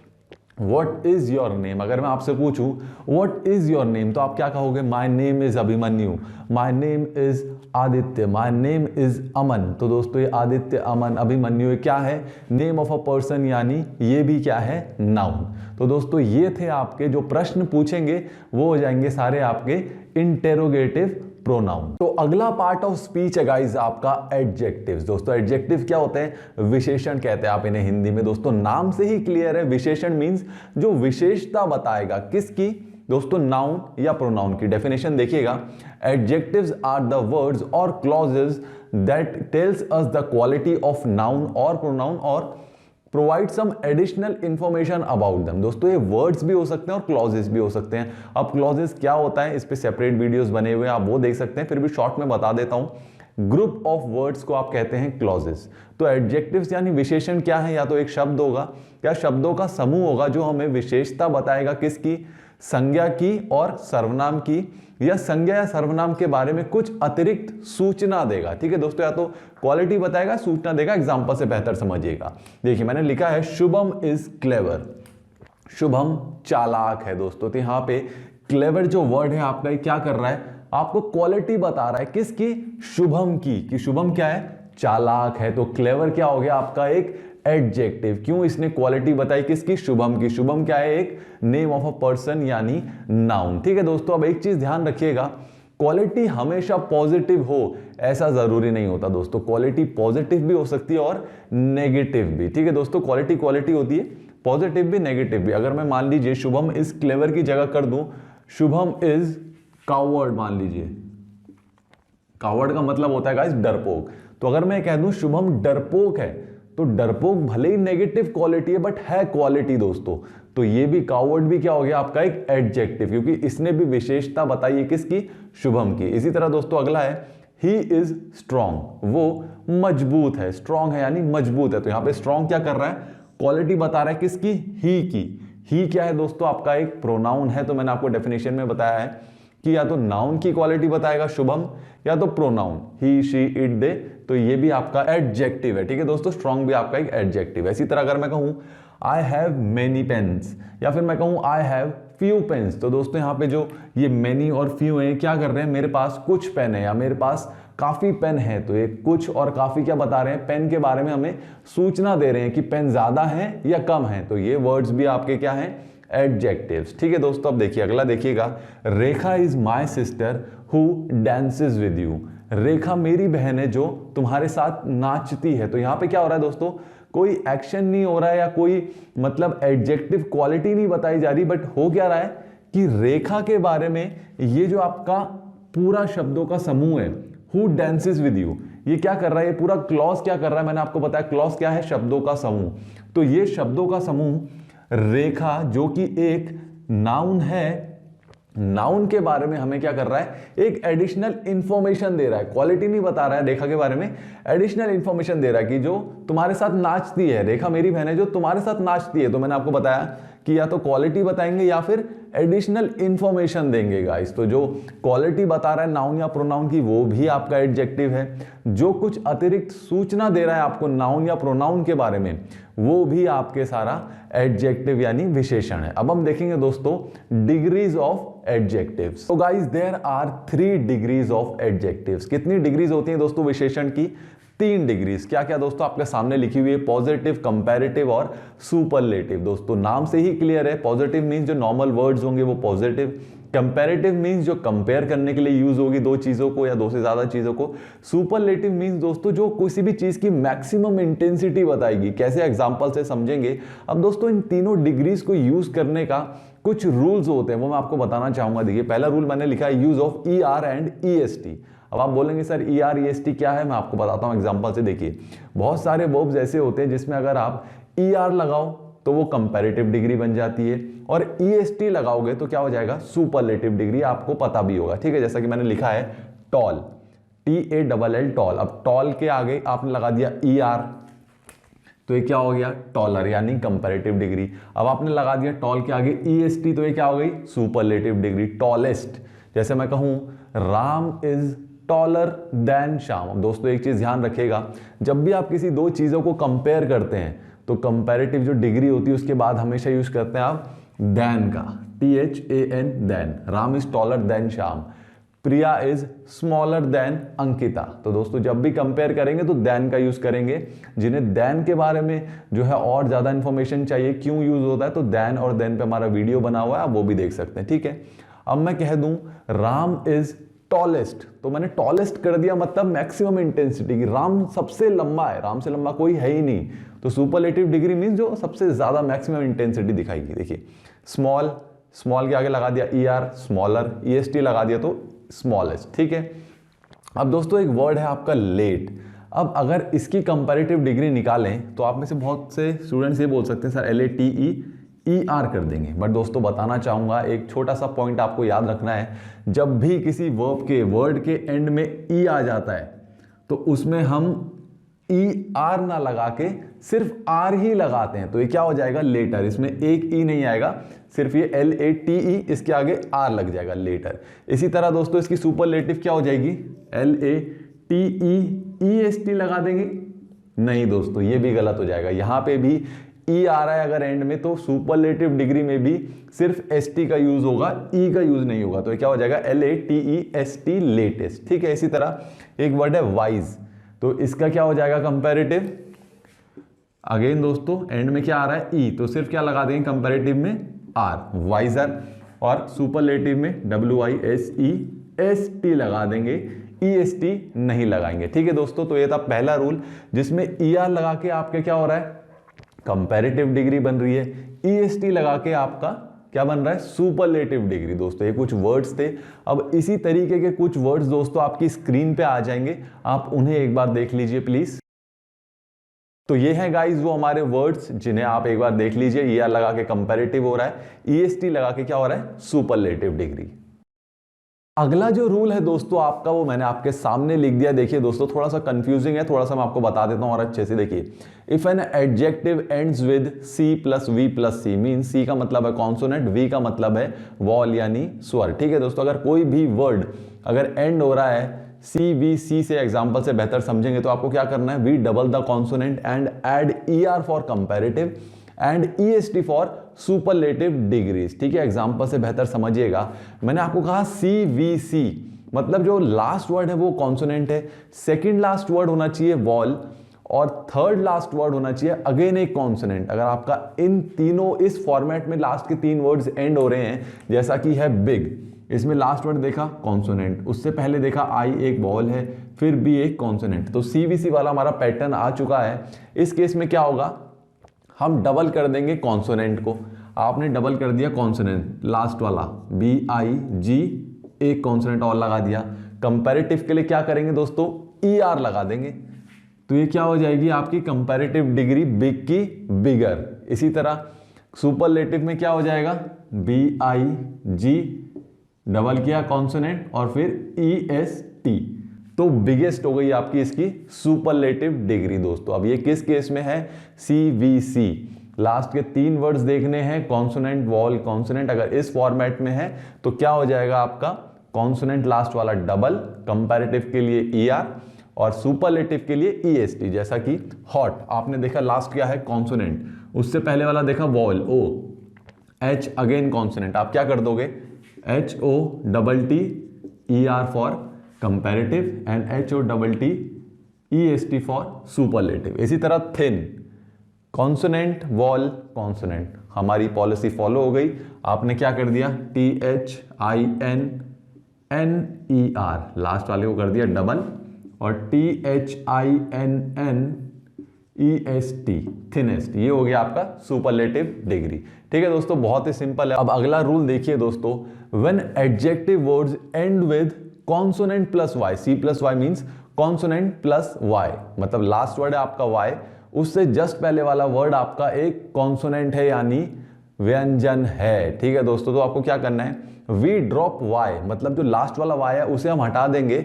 S1: What is your name, अगर मैं आपसे पूछूं What is your name, तो आप क्या कहोगे, My name is Abhimanyu, My name is Aditya, My name is अमन। तो दोस्तों ये आदित्य, अमन, अभिमन्यु ये क्या है, नेम ऑफ अ पर्सन, यानी ये भी क्या है, नाउन। तो दोस्तों ये थे आपके जो प्रश्न पूछेंगे वो हो जाएंगे सारे आपके इंटेरोगेटिव प्रोनाउन। तो अगला पार्ट ऑफ स्पीच है गाइस आपका एडजेक्टिव्स। दोस्तों एडजेक्टिव क्या होते हैं, विशेषण कहते हैं आप इन्हें हिंदी में। दोस्तों नाम से ही क्लियर है, विशेषण मींस जो विशेषता बताएगा, किसकी, दोस्तों नाउन या प्रोनाउन की। डेफिनेशन देखिएगा, एडजेक्टिव्स आर द वर्ड्स और clauses that tells us the quality of noun और प्रोनाउन और provide some additional information about them. दोस्तों ये वर्ड्स भी हो सकते हैं और क्लॉजेस भी हो सकते हैं। अब क्लॉजेस क्या होता है, इस पे सेपरेट वीडियोस बने हुए हैं, आप वो देख सकते हैं, फिर भी शॉर्ट में बता देता हूं। ग्रुप ऑफ वर्ड्स को आप कहते हैं क्लॉजेस। तो एडजेक्टिव्स यानी विशेषण क्या है, या तो एक शब्द होगा या शब्दों का समूह होगा जो हमें विशेषता बताएगा, किसकी, संज्ञा की और सर्वनाम की, या संज्ञा या सर्वनाम के बारे में कुछ अतिरिक्त सूचना देगा, ठीक है दोस्तों। या तो क्वालिटी बताएगा, सूचना देगा। एग्जांपल से बेहतर समझिएगा। देखिए मैंने लिखा है शुभम इज क्लेवर, शुभम चालाक है दोस्तों। तो यहां पे क्लेवर जो वर्ड है आपका ये क्या कर रहा है, आपको क्वालिटी बता रहा है, किसकी, शुभम की, कि शुभम क्या है, चालाक है। तो क्लेवर क्या हो गया आपका एक एडजेक्टिव। क्यों, इसने क्वालिटी बताई किसकी, शुभम की। शुभम क्या है, एक नेम ऑफ अ पर्सन यानी नाउन, ठीक है दोस्तों। अब एक चीज ध्यान रखिएगा, क्वालिटी हमेशा पॉजिटिव हो ऐसा जरूरी नहीं होता दोस्तों। क्वालिटी पॉजिटिव भी हो सकती है और नेगेटिव भी, ठीक है दोस्तों। क्वालिटी क्वालिटी होती है, पॉजिटिव भी नेगेटिव भी। अगर मैं मान लीजिए शुभम इज क्लेवर की जगह कर दूं शुभम इज कावर्ड, मान लीजिए, कावर्ड का मतलब होता है गाइस डरपोक। तो अगर मैं कह दूं शुभम डरपोक है, तो डरपोक भले ही नेगेटिव क्वालिटी है बट है क्वालिटी दोस्तों। तो ये भी कावर्ड भी क्या हो गया आपका एक एडजेक्टिव, क्योंकि इसने भी विशेषता बताई है किसकी, शुभम की। इसी तरह दोस्तों अगला है ही इज स्ट्रॉन्ग, वो मजबूत है, स्ट्रॉन्ग है यानी मजबूत है। तो यहां पे स्ट्रॉन्ग क्या कर रहा है, क्वालिटी बता रहा है किसकी, ही की। ही क्या है दोस्तों, आपका एक प्रोनाउन है। तो मैंने आपको डेफिनेशन में बताया है कि या तो नाउन की क्वालिटी बताएगा शुभम, या तो प्रोनाउन ही, शी, इट, दे। तो ये भी आपका एडजेक्टिव है, ठीक है दोस्तों। स्ट्रॉन्ग भी आपका एक एडजेक्टिव है। इसी तरह अगर मैं कहूं आई हैव मेनी पेन्स, या फिर मैं कहूं आई हैव फ्यू पेन्स, तो दोस्तों यहाँ पे जो ये मेनी और फ्यू है क्या कर रहे हैं, मेरे पास कुछ पेन है या मेरे पास काफी पेन है। तो ये कुछ और काफी क्या बता रहे हैं, पेन के बारे में हमें सूचना दे रहे हैं कि पेन ज्यादा है या कम है। तो ये वर्ड्स भी आपके क्या हैं, एडजेक्टिव्स, ठीक है दोस्तों। अब देखिए अगला देखिएगा, Rekha is my sister who dances with you. Rekha मेरी बहन है जो तुम्हारे साथ नाचती है। तो यहां पे क्या हो रहा है दोस्तों, कोई एक्शन नहीं हो रहा है या कोई मतलब एडजेक्टिव क्वालिटी नहीं बताई जा रही, बट हो क्या रहा है कि रेखा के बारे में ये जो आपका पूरा शब्दों का समूह है। हु डांसेस विद यू, ये क्या कर रहा है, ये पूरा क्लॉज क्या कर रहा है, मैंने आपको बताया क्लॉज क्या है, शब्दों का समूह। तो ये शब्दों का समूह रेखा जो कि एक नाउन है, नाउन के बारे में हमें क्या कर रहा है, एक एडिशनल इंफॉर्मेशन दे रहा है। क्वालिटी नहीं बता रहा है रेखा के बारे में, एडिशनल इंफॉर्मेशन दे रहा है कि जो तुम्हारे साथ नाचती है, रेखा मेरी बहन है जो तुम्हारे साथ नाचती है। तो मैंने आपको बताया कि या तो क्वालिटी बताएंगे या फिर एडिशनल इंफॉर्मेशन देंगे गाइस। तो जो क्वालिटी बता रहा है नाउन या प्रोनाउन की, वो भी आपका एडजेक्टिव है। जो कुछ अतिरिक्त सूचना दे रहा है आपको नाउन या प्रोनाउन के बारे में, वो भी आपके सारा एडजेक्टिव यानी विशेषण है। अब हम देखेंगे दोस्तों डिग्रीज ऑफ एडजेक्टिव्स। तो guys there are 3 degrees of adjectives. कितनी डिग्रीज होती हैं दोस्तों विशेषण की? 3 डिग्रीज। क्या क्या दोस्तों आपके सामने लिखी हुई है, पॉजिटिव, कंपैरेटिव और सुपरलेटिव। दोस्तों नाम से ही क्लियर है, पॉजिटिव मींस जो नॉर्मल वर्ड्स होंगे वो पॉजिटिव, कंपैरेटिव मींस जो कंपेयर करने के लिए यूज होगी दो चीजों को या दो से ज्यादा चीजों को, सुपरलेटिव मींस दोस्तों जो किसी भी चीज की मैक्सिमम इंटेंसिटी बताएगी। कैसे, एग्जांपल से समझेंगे। अब दोस्तों इन तीनों डिग्रीज को यूज करने का कुछ रूल्स होते हैं, वो मैं आपको बताना चाहूंगा। देखिए पहला रूल मैंने लिखा है use of ER and EST। अब आप बोलेंगे सर ER EST क्या है, मैं आपको बताता हूं एग्जांपल से। देखिए बहुत सारे वर्ब्स ऐसे होते हैं जिसमें अगर आप ER लगाओ तो वो कंपैरेटिव डिग्री बन जाती है, और EST लगाओगे तो क्या हो जाएगा, सुपरलेटिव डिग्री। आपको पता भी होगा, ठीक है। जैसा कि मैंने लिखा है टॉल, TALL टॉल। अब टॉल के आगे आपने लगा दिया ER तो ये क्या हो गया, टॉलर यानी कंपैरेटिव डिग्री। अब आपने लगा दिया टॉल के आगे EST तो ये क्या हो गई, सुपरलेटिव डिग्री, टॉलेस्ट। जैसे मैं कहूं Ram is taller than Shyam. अब दोस्तों एक चीज ध्यान रखिएगा, जब भी आप किसी दो चीजों को कंपेयर करते हैं तो कंपैरेटिव जो डिग्री होती है उसके बाद हमेशा यूज करते हैं आप देन का, THAN than. Ram is taller than Shyam, Priya is smaller than Ankita. तो दोस्तों जब भी कंपेयर करेंगे तो देन का यूज करेंगे। जिन्हें देन के बारे में जो है और ज्यादा इंफॉर्मेशन चाहिए, क्यों यूज होता है, तो देन और देन पे हमारा वीडियो बना हुआ है, आप वो भी देख सकते हैं, ठीक है। अब मैं कह दूं राम इज टॉलेस्ट, तो मैंने टॉलेस्ट कर दिया मतलब मैक्सिमम इंटेंसिटी की। राम सबसे लंबा है, राम से लंबा कोई है ही नहीं, तो सुपरलेटिव डिग्री मींस जो सबसे ज्यादा मैक्सिमम इंटेंसिटी दिखाएगी। देखिए स्मॉल, स्मॉल के आगे लगा दिया ER, स्मॉलर, EST लगा दिया तो स्मॉलेस्ट, ठीक है। अब दोस्तों एक वर्ड है आपका लेट। अब अगर इसकी कंपैरेटिव डिग्री निकालें तो आप में से बहुत से स्टूडेंट्स ये बोल सकते हैं सर LATE कर देंगे, बट दोस्तों बताना चाहूंगा एक छोटा सा पॉइंट आपको याद रखना है। जब भी किसी वर्ब के वर्ड के एंड में E आ जाता है तो उसमें हम ER ना लगा के सिर्फ R ही लगाते हैं, तो ये क्या हो जाएगा, लेटर। इसमें एक E नहीं आएगा, सिर्फ ये LATE, इसके आगे R लग जाएगा, लेटर। इसी तरह दोस्तों इसकी सुपरलेटिव क्या हो जाएगी, LATEEST लगा देंगे, नहीं दोस्तों ये भी गलत हो जाएगा। यहां पे भी E आ रहा है अगर एंड में तो सुपरलेटिव डिग्री में भी सिर्फ ST का यूज होगा, E का यूज नहीं होगा, तो ये क्या हो जाएगा LATEST लेटेस्ट, ठीक है। इसी तरह एक वर्ड है वाइज, तो इसका क्या हो जाएगा कंपैरेटिव, अगेन दोस्तों एंड में क्या आ रहा है E, तो सिर्फ क्या लगा देंगे कंपैरेटिव में R, वाइजर, और सुपरलेटिव में WISEST लगा देंगे, EST नहीं लगाएंगे, ठीक है दोस्तों। तो ये था पहला रूल जिसमें ER लगा के आपके क्या हो रहा है, कंपैरेटिव डिग्री बन रही है, EST लगा के आपका क्या बन रहा है, सुपरलेटिव डिग्री। दोस्तों ये कुछ वर्ड्स थे। अब इसी तरीके के कुछ वर्ड्स दोस्तों आपकी स्क्रीन पे आ जाएंगे, आप उन्हें एक बार देख लीजिए प्लीज। तो ये है गाइस वो हमारे वर्ड्स जिन्हें आप एक बार देख लीजिए। ER लगा के कंपैरेटिव हो रहा है, EST लगा के क्या हो रहा है, सुपरलेटिव डिग्री। अगला जो रूल है दोस्तों आपका वो मैंने आपके सामने लिख दिया। देखिए दोस्तों थोड़ा सा कंफ्यूजिंग है, थोड़ा सा मैं आपको बता देता हूं और अच्छे से देखिए। If an adjective ends with C + V + C means C का मतलब है कॉन्सोनेंट, V का मतलब है वॉल यानी स्वर, ठीक है दोस्तों। अगर कोई भी वर्ड अगर एंड हो रहा है CVC से, एग्जाम्पल से बेहतर समझेंगे तो आपको क्या करना है, V double the consonant and add ER for comparative and EST for superlative degrees, ठीक है। एग्जांपल से बेहतर समझिएगा, मैंने आपको कहा CVC मतलब जो लास्ट वर्ड है वो कॉन्सोनेंट है, सेकंड लास्ट वर्ड होना चाहिए वॉल, और थर्ड लास्ट वर्ड होना चाहिए अगेन एक कॉन्सोनेंट। अगर आपका इन तीनों इस फॉर्मेट में लास्ट के 3 वर्ड्स एंड हो रहे हैं, जैसा कि है बिग, इसमें लास्ट वर्ड देखा कॉन्सोनेंट, उससे पहले देखा I एक वॉल है, फिर B एक कॉन्सोनेंट, तो CVC वाला हमारा पैटर्न आ चुका है। इस केस में क्या होगा, हम डबल कर देंगे कॉन्सोनेंट को। आपने डबल कर दिया कॉन्सोनेंट लास्ट वाला BIG एक कॉन्सोनेंट और लगा दिया। कंपैरेटिव के लिए क्या करेंगे दोस्तों, ER लगा देंगे, तो ये क्या हो जाएगी आपकी कंपैरेटिव डिग्री बिग की बिगर। इसी तरह सुपरलेटिव में क्या हो जाएगा, BIG डबल किया कॉन्सोनेंट और फिर EST, तो बिगेस्ट हो गई आपकी इसकी सुपरलेटिव डिग्री दोस्तों। अब ये किस केस में है, CVC। लास्ट के 3 वर्ड्स देखने हैं, कॉन्सोनेंट वॉल कॉन्सोनेंट, अगर इस फॉर्मेट में है तो क्या हो जाएगा आपका कॉन्सोनेंट लास्ट वाला डबल, कंपैरेटिव के लिए ER और सुपरलेटिव के लिए EST। जैसा कि हॉट आपने देखा लास्ट क्या है कॉन्सोनेंट, उससे पहले वाला देखा wall O, H again consonant, आप क्या कर दोगे HOTT ER for comparative and HOTT EST for superlative. इसी तरह थिन कॉन्सोनेंट वॉल कॉन्सोनेंट, हमारी पॉलिसी फॉलो हो गई, आपने क्या कर दिया THINNER लास्ट वाले को कर दिया डबल और THINNEST थिनेस्ट, ये हो गया आपका सुपरलेटिव डिग्री। ठीक है दोस्तों, बहुत ही सिंपल है। अब अगला रूल देखिए दोस्तों, when adjective words and with consonant plus y, C plus y means consonant plus y, मतलब लास्ट वर्ड है आपका y, उससे जस्ट पहले वाला वर्ड आपका एक कॉन्सोनेंट है यानी व्यंजन है। ठीक है दोस्तों, तो आपको क्या करना है, वी ड्रॉप y, मतलब जो लास्ट वाला y है उसे हम हटा देंगे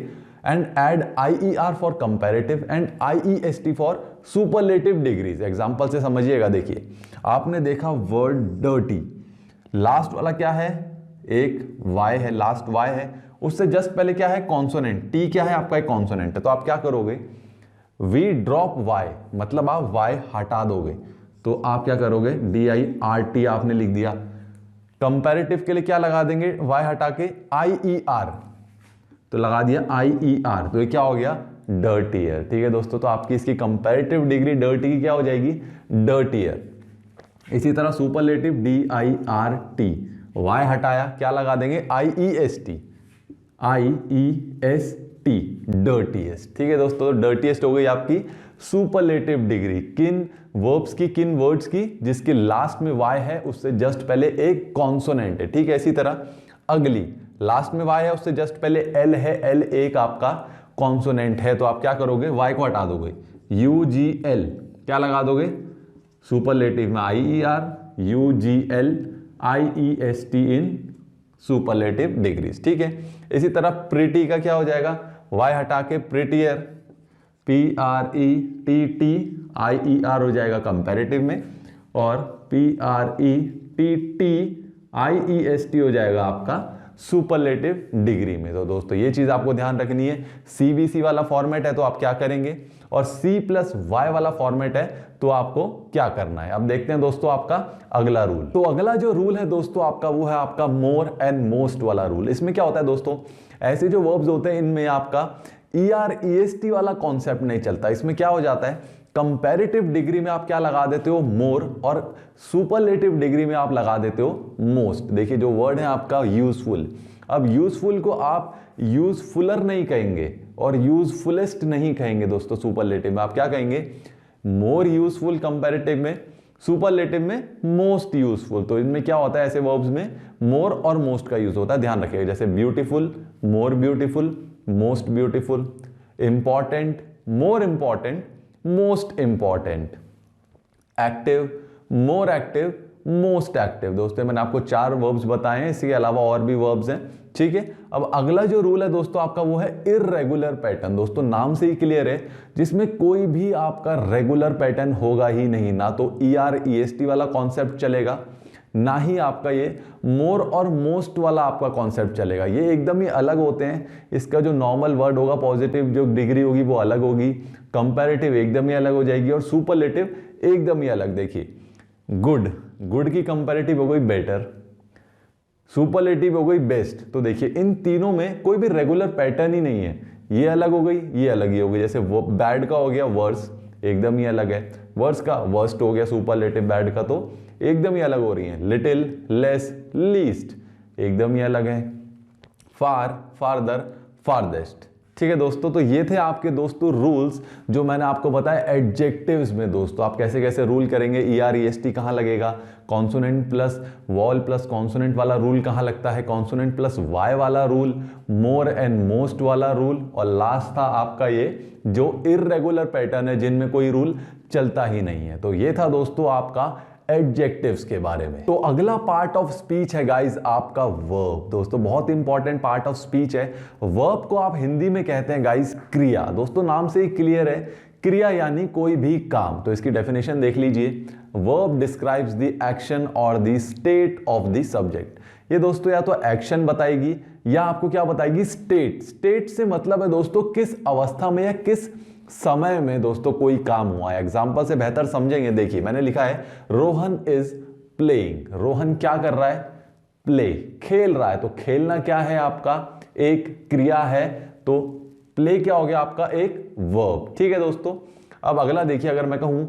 S1: and add IER for comparative and IEST for superlative degrees. Example से समझिएगा, देखिए आपने देखा वर्ड डर्टी, लास्ट वाला क्या है, एक y है, लास्ट y है, उससे जस्ट पहले क्या है कॉन्सोनेंट, T क्या है आपका एक कॉन्सोनेंट है, तो आप क्या करोगे, वी ड्रॉप y, मतलब आप y हटा दोगे, तो आप क्या करोगे DIRT आपने लिख दिया। कंपैरेटिव के लिए क्या लगा देंगे, y हटा के IER, तो लगा दिया IER, तो ये क्या हो गया डर्टियर। ठीक है दोस्तों, तो आपकी इसकी कंपैरेटिव डिग्री डर्टी की क्या हो जाएगी डर्टियर। इसी तरह सुपरलेटिव DIRT, y हटाया क्या लगा देंगे IEST डर्टीएस्ट। ठीक है दोस्तों, तो डर्टीएस्ट हो गई आपकी सुपरलेटिव डिग्री किन वर्ब्स की, किन वर्ड्स की, जिसके लास्ट में y है उससे जस्ट पहले एक कॉन्सोनेंट है। ठीक है, इसी तरह अगली लास्ट में y है उससे जस्ट पहले l है, l एक आपका कॉन्सोनेंट है, तो आप क्या करोगे y को हटा दोगे, UGL क्या लगा दोगे, सुपरलेटिव में IER UGL IEST इन सुपरलेटिव डिग्रीज। ठीक है, इसी तरह प्रिटी का क्या हो जाएगा, y हटा के प्रिटियर PRETT IER हो जाएगा कंपैरेटिव में, और PRETT IEST हो जाएगा आपका सुपरलेटिव डिग्री में। तो दोस्तों ये चीज आपको ध्यान रखनी है, CVC वाला फॉर्मेट है तो आप क्या करेंगे, और C प्लस Y वाला फॉर्मेट है तो आपको क्या करना है। अब देखते हैं दोस्तों आपका अगला रूल। तो अगला जो रूल है दोस्तों आपका वो है आपका मोर एंड मोस्ट वाला रूल। इसमें क्या होता है दोस्तों, ऐसे जो वर्ब्स होते हैं इनमें आपका ER EST वाला कॉन्सेप्ट नहीं चलता। इसमें क्या हो जाता है, कंपैरेटिव डिग्री में आप क्या लगा देते हो मोर, और सुपरलेटिव डिग्री में आप लगा देते हो मोस्ट। देखिए जो वर्ड है आपका यूजफुल, अब यूजफुल को आप यूजफुलर नहीं कहेंगे और यूजफुलेस्ट नहीं कहेंगे दोस्तों। सुपरलेटिव में आप क्या कहेंगे, मोर यूजफुल कंपैरेटिव में, सुपरलेटिव में मोस्ट यूजफुल। तो इनमें क्या होता है, ऐसे वर्ब्स में मोर और मोस्ट का यूज होता है, ध्यान रखिएगा। जैसे beautiful more beautiful, most beautiful, important more important, most important, active more active, most active. दोस्तों मैंने आपको 4 वर्ब्स बताए हैं, इसके अलावा और भी वर्ब्स हैं। ठीक है, अब अगला जो रूल है दोस्तों आपका वो है इररेगुलर पैटर्न। दोस्तों नाम से ही क्लियर है, जिसमें कोई भी आपका रेगुलर पैटर्न होगा ही नहीं, ना तो ER EST वाला कॉन्सेप्ट चलेगा, ना ही आपका ये मोर और मोस्ट वाला आपका कॉन्सेप्ट चलेगा। ये एकदम ही अलग होते हैं। इसका जो नॉर्मल वर्ड होगा, पॉजिटिव जो डिग्री होगी वो अलग होगी, कंपैरेटिव एकदम ही अलग हो जाएगी, और सुपरलेटिव एकदम ही अलग। देखिए गुड, गुड की कंपैरेटिव हो गई बेटर, सुपरलेटिव हो गई बेस्ट। तो देखिए इन तीनों में कोई भी रेगुलर पैटर्न ही नहीं है, ये अलग हो गई, ये अलग ही हो गई। जैसे बैड का हो गया वर्स, एकदम ही अलग है, वर्स का वर्स्ट हो गया सुपरलेटिव बैड का, तो एकदम ही अलग हो रही है। लिटिल लेस लीस्ट एकदम ही अलग है, फार फारदर फारदेस्ट। ठीक है दोस्तों, तो ये थे आपके दोस्तों रूल्स जो मैंने आपको बताया एडजेक्टिव्स में। दोस्तों आप कैसे कैसे रूल करेंगे, ER EST कहाँ लगेगा, consonant plus wall plus consonant वाला रूल कहाँ लगता है, कॉन्सोनेंट प्लस वाई वाला रूल, मोर एंड मोस्ट वाला रूल, और लास्ट था आपका ये जो इर्रेगुलर पैटर्न है जिनमें कोई रूल चलता ही नहीं है। तो ये था दोस्तों आपका एडजेक्टिव्स के बारे में। तो अगला पार्ट ऑफ स्पीच है गाइस आपका वर्ब। दोस्तों बहुत इंपॉर्टेंट पार्ट ऑफ स्पीच है। वर्ब को आप हिंदी में कहते हैं गाइस क्रिया। दोस्तों नाम से ही क्लियर है, क्रिया यानी कोई भी काम। तो इसकी डेफिनेशन देख लीजिए, वर्ब डिस्क्राइब्स द एक्शन और the state of the subject. ये दोस्तों या तो एक्शन बताएगी या आपको क्या बताएगी, स्टेट। स्टेट से मतलब है दोस्तों किस अवस्था में या किस समय में दोस्तों कोई काम हुआ है। एग्जांपल से बेहतर समझेंगे, देखिए मैंने लिखा है रोहन इज प्लेइंग। रोहन क्या कर रहा है, प्ले, खेल रहा है। तो खेलना क्या है आपका, एक क्रिया है, तो प्ले क्या हो गया आपका, एक वर्ब। ठीक है दोस्तों, अब अगला देखिए, अगर मैं कहूं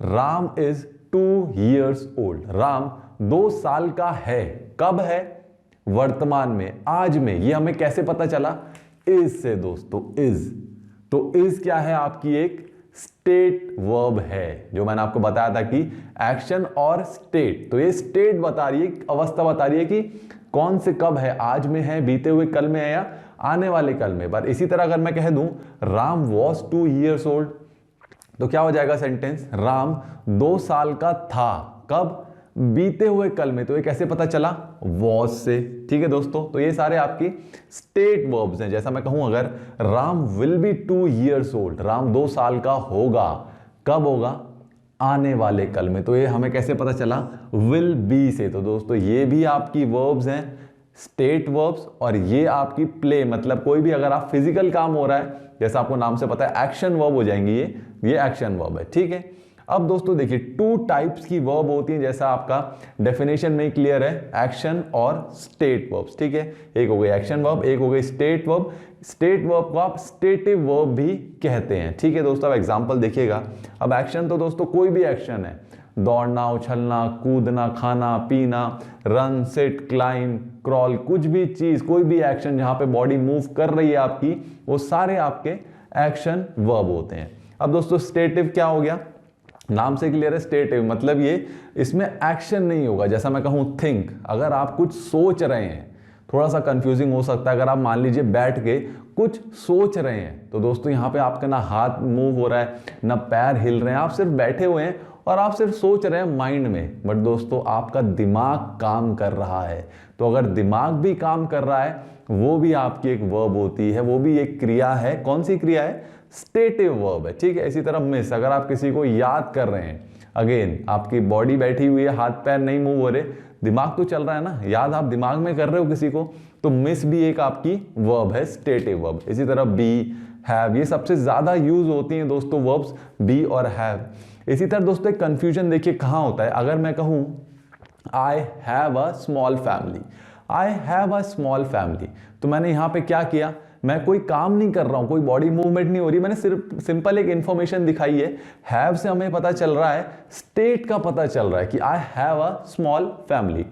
S1: Ram is 2 years old, Ram 2 साल का है। कब है, वर्तमान में, आज में। ये हमें कैसे पता चला, इज से दोस्तों, इज। तो इज क्या है आपकी एक स्टेट वर्ब है, जो मैंने आपको बताया था कि एक्शन और स्टेट। तो ये स्टेट बता रही है, अवस्था बता रही है कि कौन से कब है, आज में है, बीते हुए कल में है या आने वाले कल में। पर इसी तरह अगर मैं कह दूं राम वॉज 2 years ओल्ड, तो क्या हो जाएगा सेंटेंस, राम 2 साल का था। कब, बीते हुए कल में। तो ये कैसे पता चला, वॉज से। ठीक है दोस्तों, तो ये सारे आपकी स्टेट वर्ब्स हैं। जैसा मैं कहूं अगर Ram will be 2 years old, Ram 2 साल का होगा। कब होगा, आने वाले कल में। तो ये हमें कैसे पता चला, विल बी से। तो दोस्तों ये भी आपकी वर्ब्स हैं, स्टेट वर्ब्स। और ये आपकी प्ले, मतलब कोई भी अगर आप फिजिकल काम हो रहा है, जैसा आपको नाम से पता है एक्शन वर्ब हो जाएंगी ये एक्शन वर्ब है। ठीक है, अब दोस्तों देखिए 2 टाइप्स की वर्ब होती हैं, जैसा आपका डेफिनेशन में ही क्लियर है, एक्शन और स्टेट वर्ब्स। ठीक है, एक हो गई एक्शन वर्ब, एक हो गई स्टेट वर्ब। स्टेट वर्ब को आप स्टेटिव वर्ब भी कहते हैं। ठीक है दोस्तों, अब एग्जांपल देखिएगा। अब एक्शन तो दोस्तों कोई भी एक्शन है, दौड़ना, उछलना, कूदना, खाना पीना, रन, सिट, क्लाइंब, क्रॉल, कुछ भी चीज, कोई भी एक्शन जहां पे बॉडी मूव कर रही है आपकी, वो सारे आपके एक्शन वर्ब होते हैं। अब दोस्तों स्टेटिव क्या हो गया, नाम से क्लियर है, स्टेटिव मतलब ये इसमें एक्शन नहीं होगा। जैसा मैं कहूं थिंक, अगर आप कुछ सोच रहे हैं, थोड़ा सा कंफ्यूजिंग हो सकता है, अगर आप मान लीजिए बैठ के कुछ सोच रहे हैं, तो दोस्तों यहाँ पे आपका ना हाथ मूव हो रहा है, ना पैर हिल रहे हैं, आप सिर्फ बैठे हुए हैं और आप सिर्फ सोच रहे हैं माइंड में। बट दोस्तों आपका दिमाग काम कर रहा है। तो अगर दिमाग भी काम कर रहा है, वो भी आपकी एक वर्ब होती है, वो भी एक क्रिया है। कौन सी क्रिया है, स्टेटिव वर्ब है। ठीक है, इसी तरह मिस, अगर आप किसी को याद कर रहे हैं, अगेन आपकी बॉडी बैठी हुई है, हाथ पैर नहीं मूव हो रहे, दिमाग तो चल रहा है ना, याद आप दिमाग में कर रहे हो किसी को, तो मिस भी एक आपकी वर्ब है, स्टेटिव वर्ब। इसी तरह बी, हैव, ये सबसे ज्यादा यूज होती हैं दोस्तों वर्ब्स, बी और हैव। इसी तरह दोस्तों एक कंफ्यूजन देखिए कहां होता है, अगर मैं कहूं I have a small family, I have a small family, तो मैंने यहां पे क्या किया, मैं कोई काम नहीं कर रहा हूं, कोई बॉडी मूवमेंट नहीं हो रही, मैंने सिर्फ सिंपल एक इंफॉर्मेशन दिखाई है। हैव से हमें पता चल रहा है, स्टेट का पता चल रहा है कि I have a small family.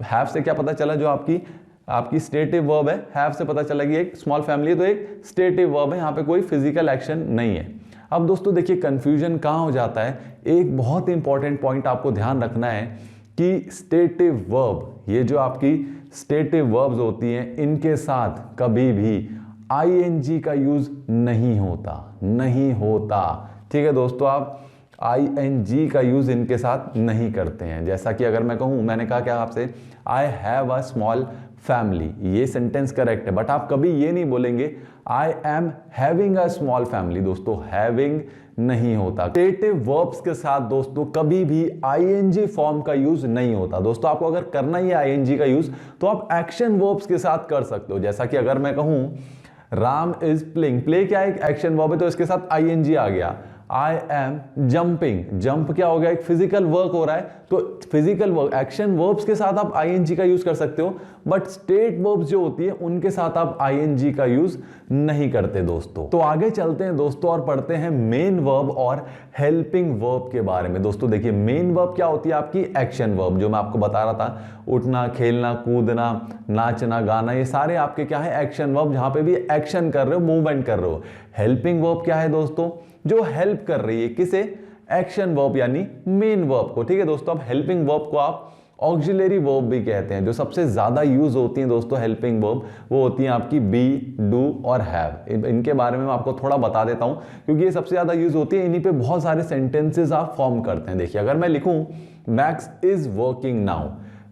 S1: Have से क्या पता चला, जो आपकी स्टेटिव वर्ब है, हैव से पता चला कि एक स्मॉल फैमिली है, तो एक स्टेटिव वर्ब है, यहाँ पे कोई फिजिकल एक्शन नहीं है। अब दोस्तों देखिए कंफ्यूजन कहाँ हो जाता है, एक बहुत इंपॉर्टेंट पॉइंट आपको ध्यान रखना है कि स्टेटिव वर्ब, ये जो आपकी स्टेटिव वर्ब्स होती हैं, इनके साथ कभी भी आईएनजी का यूज नहीं होता। ठीक है दोस्तों, आप आईएनजी का यूज इनके साथ नहीं करते हैं। जैसा कि अगर मैं कहूं, मैंने कहा क्या आपसे, I have a small family, ये सेंटेंस करेक्ट है, बट आप कभी ये नहीं बोलेंगे I am having a small family. दोस्तों हैविंग नहीं होता। स्टेटिव वर्ब्स के साथ दोस्तों कभी भी आईएनजी फॉर्म का यूज नहीं होता। दोस्तों आपको अगर करना ही है आईएनजी का यूज, तो आप एक्शन वर्ब्स के साथ कर सकते हो। जैसा कि अगर मैं कहूं राम इज प्लेइंग, प्ले क्या है, एक एक्शन वर्ब है, तो इसके साथ आईएनजी आ गया। I am jumping. जंप क्या हो गया, एक फिजिकल वर्क हो रहा है, तो फिजिकल वर्क एक्शन वर्ब्स के साथ आप आईएनजी का यूज कर सकते हो, बट स्टेट वर्ब्स जो होती है उनके साथ आप आईएनजी का यूज नहीं करते दोस्तों। तो आगे चलते हैं दोस्तों और पढ़ते हैं मेन वर्ब और हेल्पिंग वर्ब के बारे में। दोस्तों देखिए, मेन वर्ब क्या होती है, आपकी एक्शन वर्ब, जो मैं आपको बता रहा था, उठना, खेलना, कूदना, नाचना, गाना, ये सारे आपके क्या है, एक्शन वर्ब, जहां पे भी एक्शन कर रहे हो, मूवमेंट कर रहे हो। हेल्पिंग वर्ब क्या है दोस्तों, जो हेल्प कर रही है, किसे, एक्शन वर्ब यानी मेन वर्ब को। ठीक है दोस्तों, अब हेल्पिंग वर्ब को आप ऑक्सिलरी वर्ब भी कहते हैं। जो सबसे ज्यादा यूज होती हैं दोस्तों हेल्पिंग वर्ब, वो होती हैं आपकी बी, डू और हैव। इनके बारे में मैं आपको थोड़ा बता देता हूं, क्योंकि ये सबसे ज्यादा यूज होती है, इन्हीं पे बहुत सारे सेंटेंसेस आप फॉर्म करते हैं। देखिए, अगर मैं लिखूं max is working now,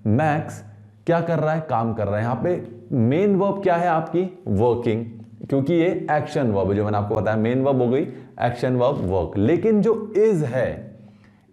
S1: max क्या कर रहा है, काम कर रहा है। यहां पे मेन वर्ब क्या है आपकी, वर्किंग, क्योंकि ये एक्शन वर्ब है, जो मैंने आपको बताया, मेन वर्ब हो गई एक्शन वर्ब वर्क। लेकिन जो इज है,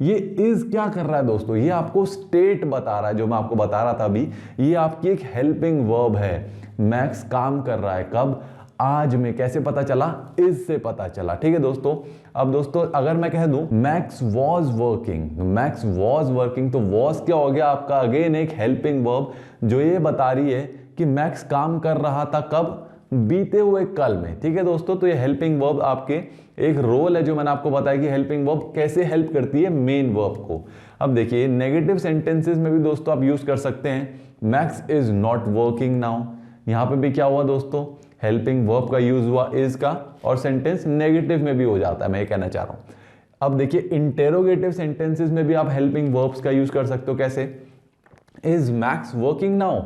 S1: ये इज क्या कर रहा है दोस्तों, ये आपको स्टेट बता रहा है, जो मैं आपको बता रहा था अभी, ये आपकी एक हेल्पिंग वर्ब है। मैक्स काम कर रहा है, कब, आज में। कैसे पता चला, इज से पता चला। ठीक है दोस्तों, अब दोस्तों अगर मैं कह दूं max was working, max was working, तो वॉज क्या हो गया आपका, अगेन एक हेल्पिंग वर्ब, जो ये बता रही है कि मैक्स काम कर रहा था, कब, बीते हुए कल में। ठीक है दोस्तों, तो ये हेल्पिंग वर्ब आपके एक रोल है, जो मैंने आपको बताया कि हेल्पिंग वर्ब कैसे हेल्प करती है मेन वर्ब को। अब देखिए, नेगेटिव सेंटेंसेस में भी दोस्तों आप यूज कर सकते हैं। Max is not working now, यहां पे भी क्या हुआ दोस्तों, हेल्पिंग वर्ब का यूज हुआ इज का, और सेंटेंस नेगेटिव में भी हो जाता है, मैं ये कहना चाह रहा हूं। अब देखिए, इंटेरोगेटिव सेंटेंसेस में भी आप हेल्पिंग वर्ब्स का यूज कर सकते हो। कैसे, इज मैक्स वर्किंग नाउ,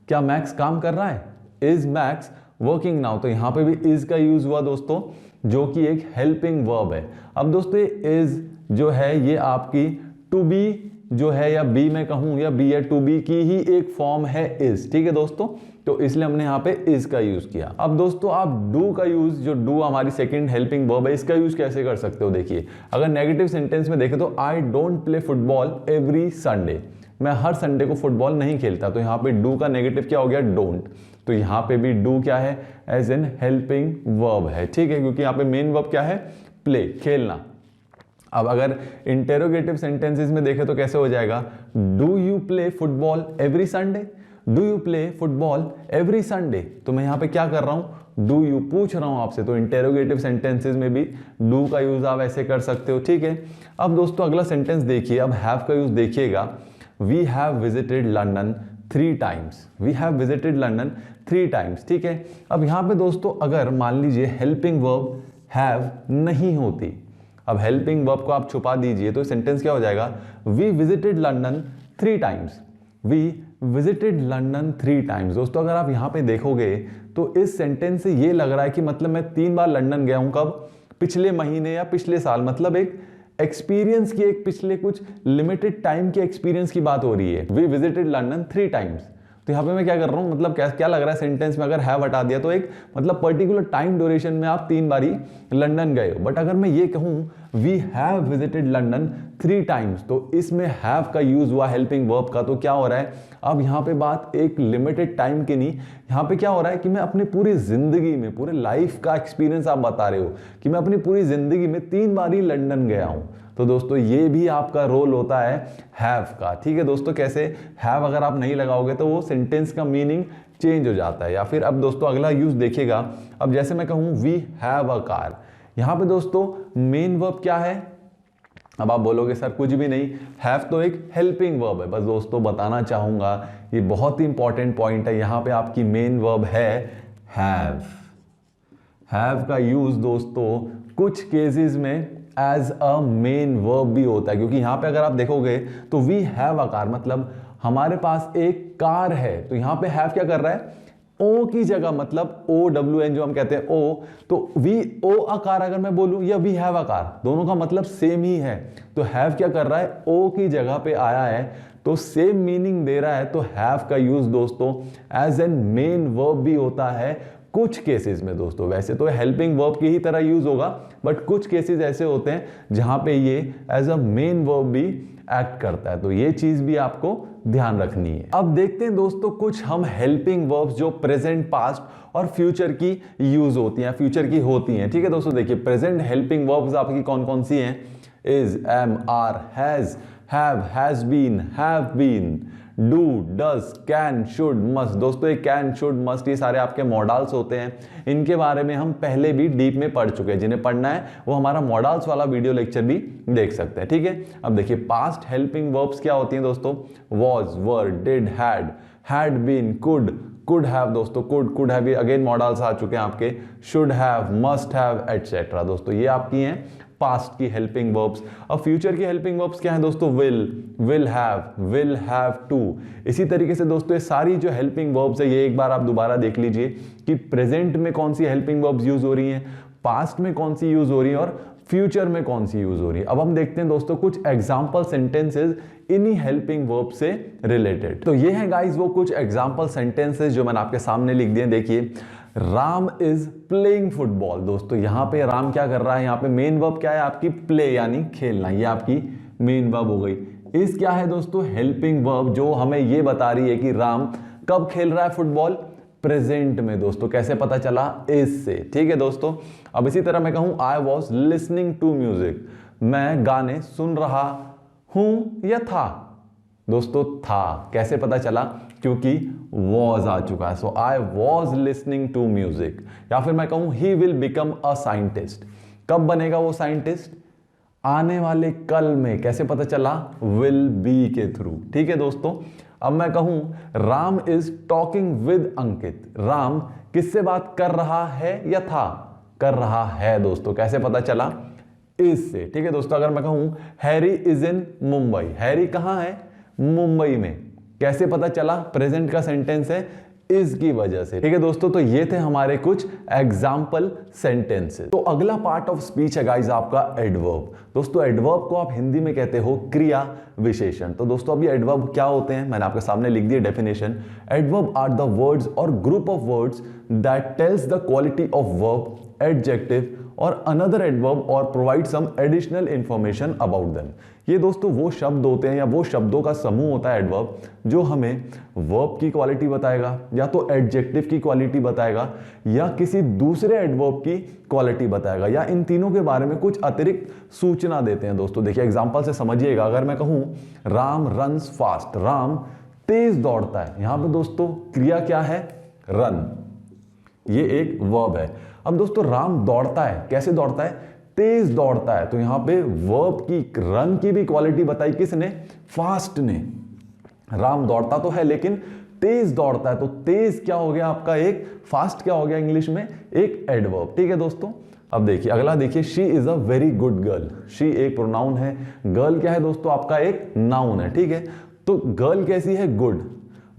S1: क्या मैक्स काम कर रहा है, इज मैक्स वर्किंग नाउ, तो यहां पे भी इज का यूज हुआ दोस्तों, जो कि एक हेल्पिंग वर्ब है। अब दोस्तों ये इज जो है, ये आपकी टू बी जो है, या बी मैं कहूं, या बी या टू बी की ही एक फॉर्म है इज। ठीक है दोस्तों, तो इसलिए हमने यहां पे इज का यूज किया। अब दोस्तों आप डू का यूज, जो डू हमारी सेकंड हेल्पिंग वर्ब है, इसका यूज कैसे कर सकते हो। देखिए, अगर नेगेटिव सेंटेंस में देखें तो I don't play football every Sunday, मैं हर संडे को फुटबॉल नहीं खेलता, तो यहां पे डू का नेगेटिव क्या हो गया, डोंट। तो यहां पे भी डू क्या है, एज एन हेल्पिंग वर्ब है। ठीक है, क्योंकि यहां पे मेन वर्ब क्या है, प्ले, खेलना। अब अगर इंटेरोगेटिव सेंटेंसेस में देखें तो कैसे हो जाएगा, do you play football every Sunday, do you play football every Sunday. तो मैं यहां पे क्या कर रहा हूं, डू यू पूछ रहा हूं आपसे, तो इंटेरोगेटिव सेंटेंसेस में भी डू का यूज आप ऐसे कर सकते हो। ठीक है, अब दोस्तों अगला सेंटेंस देखिए, अब हैव का यूज देखिएगा। We have visited London 3 times, we have visited London 3 times. ठीक है, अब यहां पे दोस्तों अगर मान लीजिए हेल्पिंग वर्ब हैव नहीं होती, अब हेल्पिंग वर्ब को आप छुपा दीजिए, तो सेंटेंस क्या हो जाएगा, we visited London 3 times, we visited London 3 times. दोस्तों अगर आप यहां पे देखोगे तो इस सेंटेंस से ये लग रहा है कि मतलब मैं 3 बार लंदन गया हूं, कब, पिछले महीने या पिछले साल, मतलब एक एक्सपीरियंस की, एक पिछले कुछ लिमिटेड टाइम के एक्सपीरियंस की बात हो रही है। वी विजिटेड लंदन 3 टाइम्स, तो यहाँ पे मैं क्या कर रहा हूँ, मतलब क्या लग रहा है सेंटेंस में, अगर हैव हटा दिया तो एक मतलब पर्टिकुलर टाइम ड्यूरेशन में आप 3 बारी लंदन गए हो। बट अगर मैं ये कहूँ we have visited London 3 times, तो इसमें हैव का यूज हुआ हेल्पिंग वर्ब का, तो क्या हो रहा है, अब यहाँ पे बात एक लिमिटेड टाइम की नहीं, यहाँ पे क्या हो रहा है कि मैं अपनी पूरी जिंदगी में, पूरे लाइफ का एक्सपीरियंस आप बता रहे हो कि मैं अपनी पूरी जिंदगी में 3 बारी लंदन गया हूँ। तो दोस्तों ये भी आपका रोल होता है हैव का। ठीक है दोस्तों, कैसे, हैव अगर आप नहीं लगाओगे तो वो सेंटेंस का मीनिंग चेंज हो जाता है। या फिर अब दोस्तों अगला यूज देखिएगा, अब जैसे मैं कहूं वी हैव अ कार, यहां पे दोस्तों मेन वर्ब क्या है, अब आप बोलोगे सर कुछ भी नहीं, हैव तो एक हेल्पिंग वर्ब है। बस दोस्तों बताना चाहूंगा, ये बहुत ही इंपॉर्टेंट पॉइंट है, यहां पे आपकी मेन वर्ब है हैव। हैव का यूज दोस्तों कुछ केसेस में एज अ मेन वर्ब भी होता है, क्योंकि यहां पे अगर आप देखोगे तो वी हैव अ कार, मतलब हमारे पास एक कार है, तो यहां पे हैव क्या कर रहा है, ओ की जगह, मतलब OWN जो हम कहते हैं ओ, तो वी ओ अ कार अगर मैं बोलूं, या वी हैव अ कार, दोनों का मतलब सेम ही है। तो हैव क्या कर रहा है, ओ की जगह पे आया है, तो सेम मीनिंग दे रहा है। तो हैव का यूज दोस्तों एज एन मेन वर्ब भी होता है कुछ केसेस में दोस्तों। वैसे तो हेल्पिंग वर्ब की ही तरह यूज होगा, बट कुछ केसेस ऐसे होते हैं जहां पे ये एज अ मेन वर्ब भी एक्ट करता है। तो ये चीज भी आपको ध्यान रखनी है। अब देखते हैं दोस्तों कुछ हम हेल्पिंग वर्ब्स जो प्रेजेंट, पास्ट और फ्यूचर की यूज होती हैं, फ्यूचर की होती हैं। ठीक है दोस्तों, देखिए प्रेजेंट हेल्पिंग वर्ब्स आपकी कौन कौन सी हैं? Is, am, are, has, have, has been, have been, do, does, can, should, must. दोस्तों ये कैन, शुड, मस्ट ये सारे आपके मॉडल्स होते हैं। इनके बारे में हम पहले भी डीप में पढ़ चुके हैं। जिन्हें पढ़ना है वो हमारा मॉडल्स वाला वीडियो लेक्चर भी देख सकते हैं। ठीक है, अब देखिए पास्ट हेल्पिंग वर्ब्स क्या होती हैं दोस्तों? Was, were, did, had been, could have. दोस्तों कुड हैव, अगेन मॉडल्स आ चुके हैं आपके। Should have, must have, etcetera. दोस्तों ये आपकी हैं पास्ट की हेल्पिंग वर्ब्स। अब फ्यूचर की हेल्पिंग वर्ब्स क्या है दोस्तों? Will have to. इसी तरीके से दोस्तों ये सारी जो हेल्पिंग वर्ब्स है ये एक बार आप दोबारा देख लीजिए कि प्रेजेंट में कौन सी हेल्पिंग वर्ब्स यूज हो रही हैं, पास्ट में कौन सी यूज हो रही है और फ्यूचर में कौन सी यूज हो रही है। अब हम देखते हैं दोस्तों कुछ एग्जाम्पल सेंटेंसेस इन्हीं हेल्पिंग वर्ब से रिलेटेड। तो ये हैं गाइस वो कुछ एग्जाम्पल सेंटेंसेस जो मैंने आपके सामने लिख दिए। देखिए राम इज प्लेइंग फुटबॉल। दोस्तों यहां पे राम क्या कर रहा है? यहां पे मेन वर्ब क्या है आपकी? प्ले, यानी खेलना। ये आपकी मेन वर्ब हो गई। इस क्या है दोस्तों? हेल्पिंग वर्ब जो हमें ये बता रही है कि राम कब खेल रहा है फुटबॉल? प्रेजेंट में। दोस्तों कैसे पता चला? इस से। ठीक है दोस्तों, अब इसी तरह मैं कहूं I was listening to music, मैं गाने सुन रहा हूं या था? दोस्तों था। कैसे पता चला? क्योंकि वॉज आ चुका है। So I was listening to music. या फिर मैं कहूं he will become a scientist, कब बनेगा वो साइंटिस्ट? आने वाले कल में। कैसे पता चला? विल बी के थ्रू। ठीक है दोस्तों, अब मैं कहूं राम इज टॉकिंग विद अंकित, राम किससे बात कर रहा है या था? कर रहा है। दोस्तों कैसे पता चला? इससे। ठीक है दोस्तों, अगर मैं कहूं Harry is in Mumbai, Harry कहां है? मुंबई में। कैसे पता चला? प्रेजेंट का सेंटेंस है, इज की वजह से। ठीक है दोस्तों, तो ये थे हमारे कुछ एग्जाम्पल सेंटेंसेस। तो अगला पार्ट ऑफ स्पीच है गाइस आपका एडवर्ब। दोस्तों एडवर्ब को आप हिंदी में कहते हो क्रिया विशेषण। तो दोस्तों अभी एडवर्ब क्या होते हैं मैंने आपके सामने लिख दिया definition. Adverb are the words और group of words that tells the quality of verb, adjective और अनदर एडवर्ब और provide some additional information about them. ये दोस्तों वो शब्द होते हैं या वो शब्दों का समूह होता है एडवर्ब, जो हमें वर्ब की क्वालिटी बताएगा या तो एडजेक्टिव की क्वालिटी बताएगा या किसी दूसरे एडवर्ब की क्वालिटी बताएगा या इन तीनों के बारे में कुछ अतिरिक्त सूचना देते हैं। दोस्तों देखिए एग्जांपल से समझिएगा। अगर मैं कहूं राम रन्स फास्ट, राम तेज दौड़ता है, यहां पे दोस्तों क्रिया क्या है? रन। ये एक वर्ब है। अब दोस्तों राम दौड़ता है, कैसे दौड़ता है? तेज दौड़ता है। तो यहां पे वर्ब की रन की भी क्वालिटी बताई किसने? फास्ट ने। राम दौड़ता तो है लेकिन तेज दौड़ता है, तो तेज क्या हो गया आपका? एक फास्ट क्या हो गया इंग्लिश में? एक एडवर्ब। ठीक है दोस्तों, अब देखिए अगला देखिए, she is a very good girl. She एक प्रोनाउन है, गर्ल क्या है दोस्तों? आपका एक नाउन है। ठीक है, तो गर्ल कैसी है? गुड।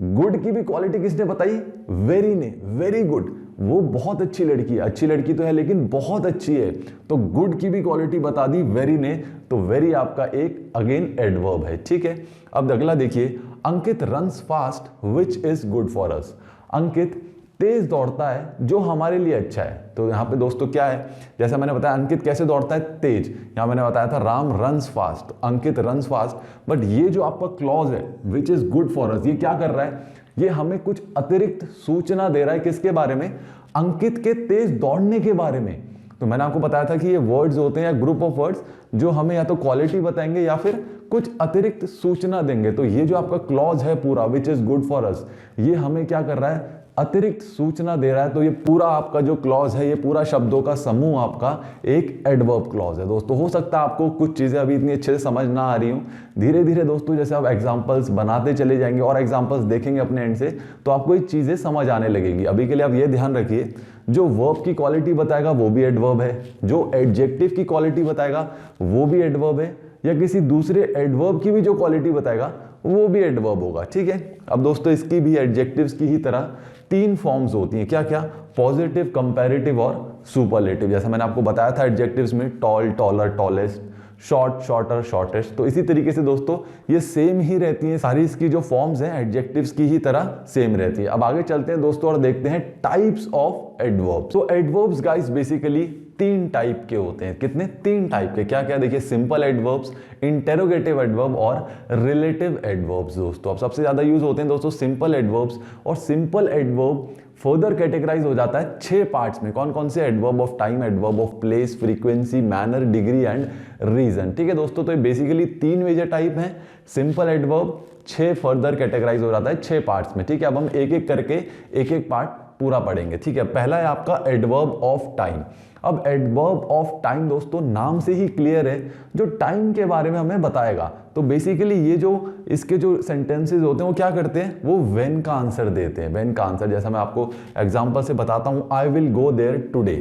S1: गुड की भी क्वालिटी किसने बताई? वेरी ने। वेरी गुड, वो बहुत अच्छी लड़की है। अच्छी लड़की तो है लेकिन बहुत अच्छी है, तो गुड की भी क्वालिटी बता दी वेरी ने। तो वेरी आपका एक अगेन एडवर्ब है। ठीक है, अब अगला देखिए, Ankit runs fast which is good for us. Ankit तेज दौड़ता है जो हमारे लिए अच्छा है। तो यहां पे दोस्तों क्या है? जैसा मैंने बताया अंकित कैसे दौड़ता है? तेज। यहां मैंने बताया था Ram runs fast, Ankit runs fast. But ये जो आपका क्लॉज है विच इज गुड फॉर अस, ये क्या कर रहा है? ये हमें कुछ अतिरिक्त सूचना दे रहा है। किसके बारे में? अंकित के तेज दौड़ने के बारे में। तो मैंने आपको बताया था कि ये वर्ड्स होते हैं या ग्रुप ऑफ वर्ड्स जो हमें या तो क्वालिटी बताएंगे या फिर कुछ अतिरिक्त सूचना देंगे। तो ये जो आपका क्लॉज है पूरा विच इज गुड फॉर अस, ये हमें क्या कर रहा है? अतिरिक्त सूचना दे रहा है। तो ये पूरा आपका जो क्लॉज है, ये पूरा शब्दों का समूह आपका एक एडवर्ब क्लॉज है। दोस्तों हो सकता है आपको कुछ चीजें अभी इतनी अच्छे से समझ ना आ रही हूं। धीरे धीरे दोस्तों जैसे आप एग्जांपल्स बनाते चले जाएंगे और एग्जांपल्स देखेंगे अपने एंड से, तो आपको ये चीजें समझ आने लगेगी। अभी के लिए आप ये ध्यान रखिए, जो वर्ब की क्वालिटी बताएगा वो भी एडवर्ब है, जो एडजेक्टिव की क्वालिटी बताएगा वो भी एडवर्ब है, या किसी दूसरे एडवर्ब की भी जो क्वालिटी बताएगा वो भी एडवर्ब होगा। ठीक है, अब दोस्तों इसकी भी एडजेक्टिव्स की ही तरह तीन फॉर्म्स होती हैं। क्या क्या? पॉजिटिव, कंपैरेटिव और सुपरलेटिव। जैसा मैंने आपको बताया था एडजेक्टिव्स में tall, taller, tallest, short, shorter, shortest. तो इसी तरीके से दोस्तों ये सेम ही रहती हैं सारी, इसकी जो फॉर्म्स हैं एडजेक्टिव्स की ही तरह सेम रहती है। अब आगे चलते हैं दोस्तों और देखते हैं types of adverb. So adverbs guys basically तीन टाइप के होते हैं। कितने? तीन टाइप के। क्या क्या? देखिए, सिंपल एडवर्ब्स, इंटेरोगेटिव एडवर्ब और रिलेटिव एडवर्ब्स। दोस्तों अब सबसे ज्यादा यूज होते हैं दोस्तों सिंपल एडवर्ब्स, और सिंपल एडवर्ब फर्दर कैटेगराइज हो जाता है 6 पार्ट्स में। कौन कौन से? Adverb of time, adverb of place, frequency, manner, degree and reason. ठीक है दोस्तों, तो ये बेसिकली 3 मेजर टाइप हैं। सिंपल एडवर्ब 6 फर्दर कैटेगराइज हो जाता है 6 पार्ट्स में। ठीक है, अब हम एक एक करके एक एक पार्ट पूरा पढ़ेंगे। ठीक है, पहला है आपका एडवर्ब ऑफ टाइम। अब एडवर्ब ऑफ टाइम दोस्तों नाम से ही क्लियर है, जो टाइम के बारे में हमें बताएगा। तो बेसिकली ये जो इसके जो सेंटेंसेस होते हैं वो क्या करते हैं? वो व्हेन का आंसर देते हैं। व्हेन का आंसर, जैसा मैं आपको एग्जांपल से बताता हूं, I will go there today.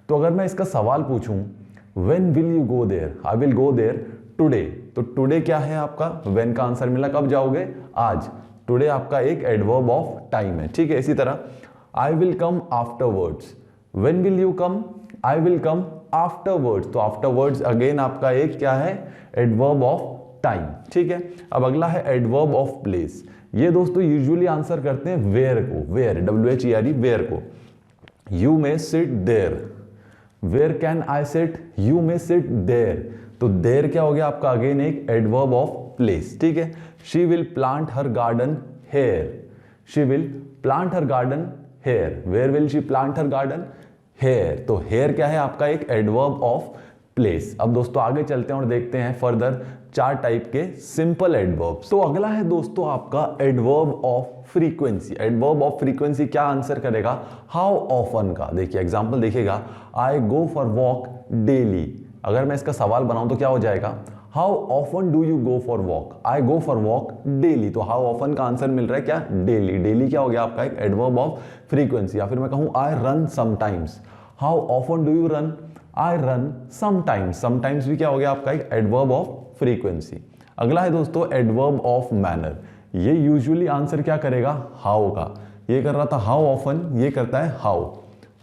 S1: तो अगर मैं इसका सवाल पूछूं, when will you go there? I will go there today. तो टुडे क्या है आपका? व्हेन का आंसर मिला। कब जाओगे? आज। टुडे आपका एक एडवर्ब ऑफ टाइम है। ठीक है, इसी तरह I will come afterwards. When will you come? I will come afterwards. तो आफ्टरवर्ड्स अगेन आपका एक क्या है? Adverb of time. ठीक है, अब अगला है एडवर्ब ऑफ प्लेस। ये दोस्तों यूजुअली आंसर करते हैं वेयर को। वेयर, WHERE, वेयर को। You may sit there. Where can I sit? You may sit there. तो देयर क्या हो गया आपका? अगेन एक एडवर्ब ऑफ प्लेस। ठीक है, she will plant her garden here. She will plant her garden here. Where will she plant her garden? Here. तो here क्या है आपका? एक एडवर्ब ऑफ प्लेस। अब दोस्तों आगे चलते हैं और देखते हैं फर्दर 4 टाइप के सिंपल एडवर्ब्स। तो अगला है दोस्तों आपका adverb of frequency. Adverb of frequency क्या आंसर करेगा? हाउ ऑफन का। देखिए एग्जांपल देखिएगा, आई गो फॉर वॉक डेली। अगर मैं इसका सवाल बनाऊं तो क्या हो जाएगा? How often do you go for walk? I go for walk daily. तो हाउ ऑफन का आंसर मिल रहा है क्या? डेली। डेली क्या हो गया आपका? एक एडवर्ब ऑफ फ्रीक्वेंसी। या फिर मैं कहूं I run sometimes. How often do you run? I run sometimes. Sometimes भी क्या हो गया आपका? एक एडवर्ब ऑफ फ्रीक्वेंसी। अगला है दोस्तों एडवर्ब ऑफ मैनर। ये यूजुअली आंसर क्या करेगा? हाउ का। ये कर रहा था हाउ ऑफन, ये करता है how.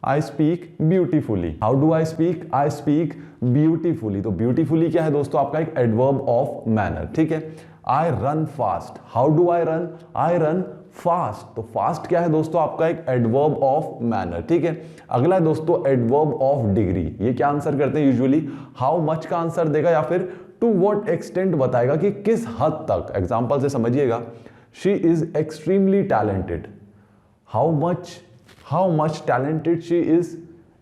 S1: I speak beautifully. How do I speak? I speak beautifully. तो ब्यूटीफुली क्या है दोस्तों? आपका एक एडवर्ब ऑफ मैनर। ठीक है, I run fast. How do I run? I run fast. तो फास्ट क्या है दोस्तों? आपका एक एडवर्ब ऑफ मैनर। ठीक है, अगला है दोस्तों एडवर्ब ऑफ डिग्री। ये क्या आंसर करते हैं यूजुअली? हाउ मच का आंसर देगा या फिर टू व्हाट एक्सटेंट बताएगा कि किस हद तक। एग्जांपल से समझिएगा, she is extremely talented. How much talented she is?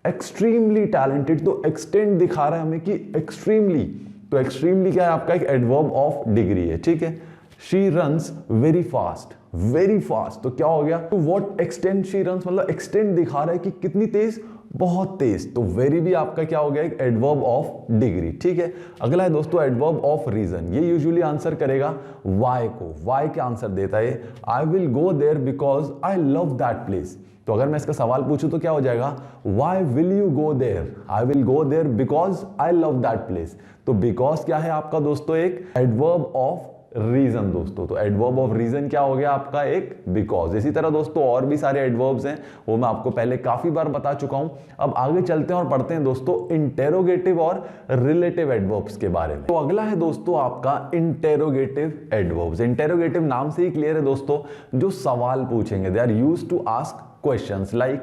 S1: Extremely talented. तो एक्सटेंट दिखा रहा है हमें कि एक्सट्रीमली। तो एक्सट्रीमली क्या है आपका? एक एडवर्ब ऑफ डिग्री है। ठीक है, she runs very fast. Very fast तो क्या हो गया? To what extent she runs, मतलब एक्सटेंट दिखा रहा है कि कितनी तेज? बहुत तेज। तो वेरी भी आपका क्या हो गया? एक एडवर्ब ऑफ डिग्री। ठीक है, अगला है दोस्तों एडवर्ब ऑफ रीजन। ये यूजुअली आंसर करेगा वाई को। वाई के आंसर देता है I will go there because I love that place. तो अगर मैं इसका सवाल पूछूं तो क्या हो जाएगा? Why will you go there? I will go there because I love that place. तो बिकॉज क्या है आपका दोस्तों? एक एडवर्ब ऑफ रीजन दोस्तों। तो एडवर्ब ऑफ रीजन क्या हो गया आपका? एक बिकॉज। इसी तरह दोस्तों और भी सारे एडवर्ब्स हैं, वो मैं आपको पहले काफी बार बता चुका हूं। अब आगे चलते हैं और पढ़ते हैं दोस्तों इंटेरोगेटिव और रिलेटिव एडवर्ब्स के बारे में। तो अगला है दोस्तों आपका इंटेरोगेटिव एडवर्ब्स। इंटेरोगेटिव नाम से ही क्लियर है दोस्तों, जो सवाल पूछेंगे। They are used to ask questions like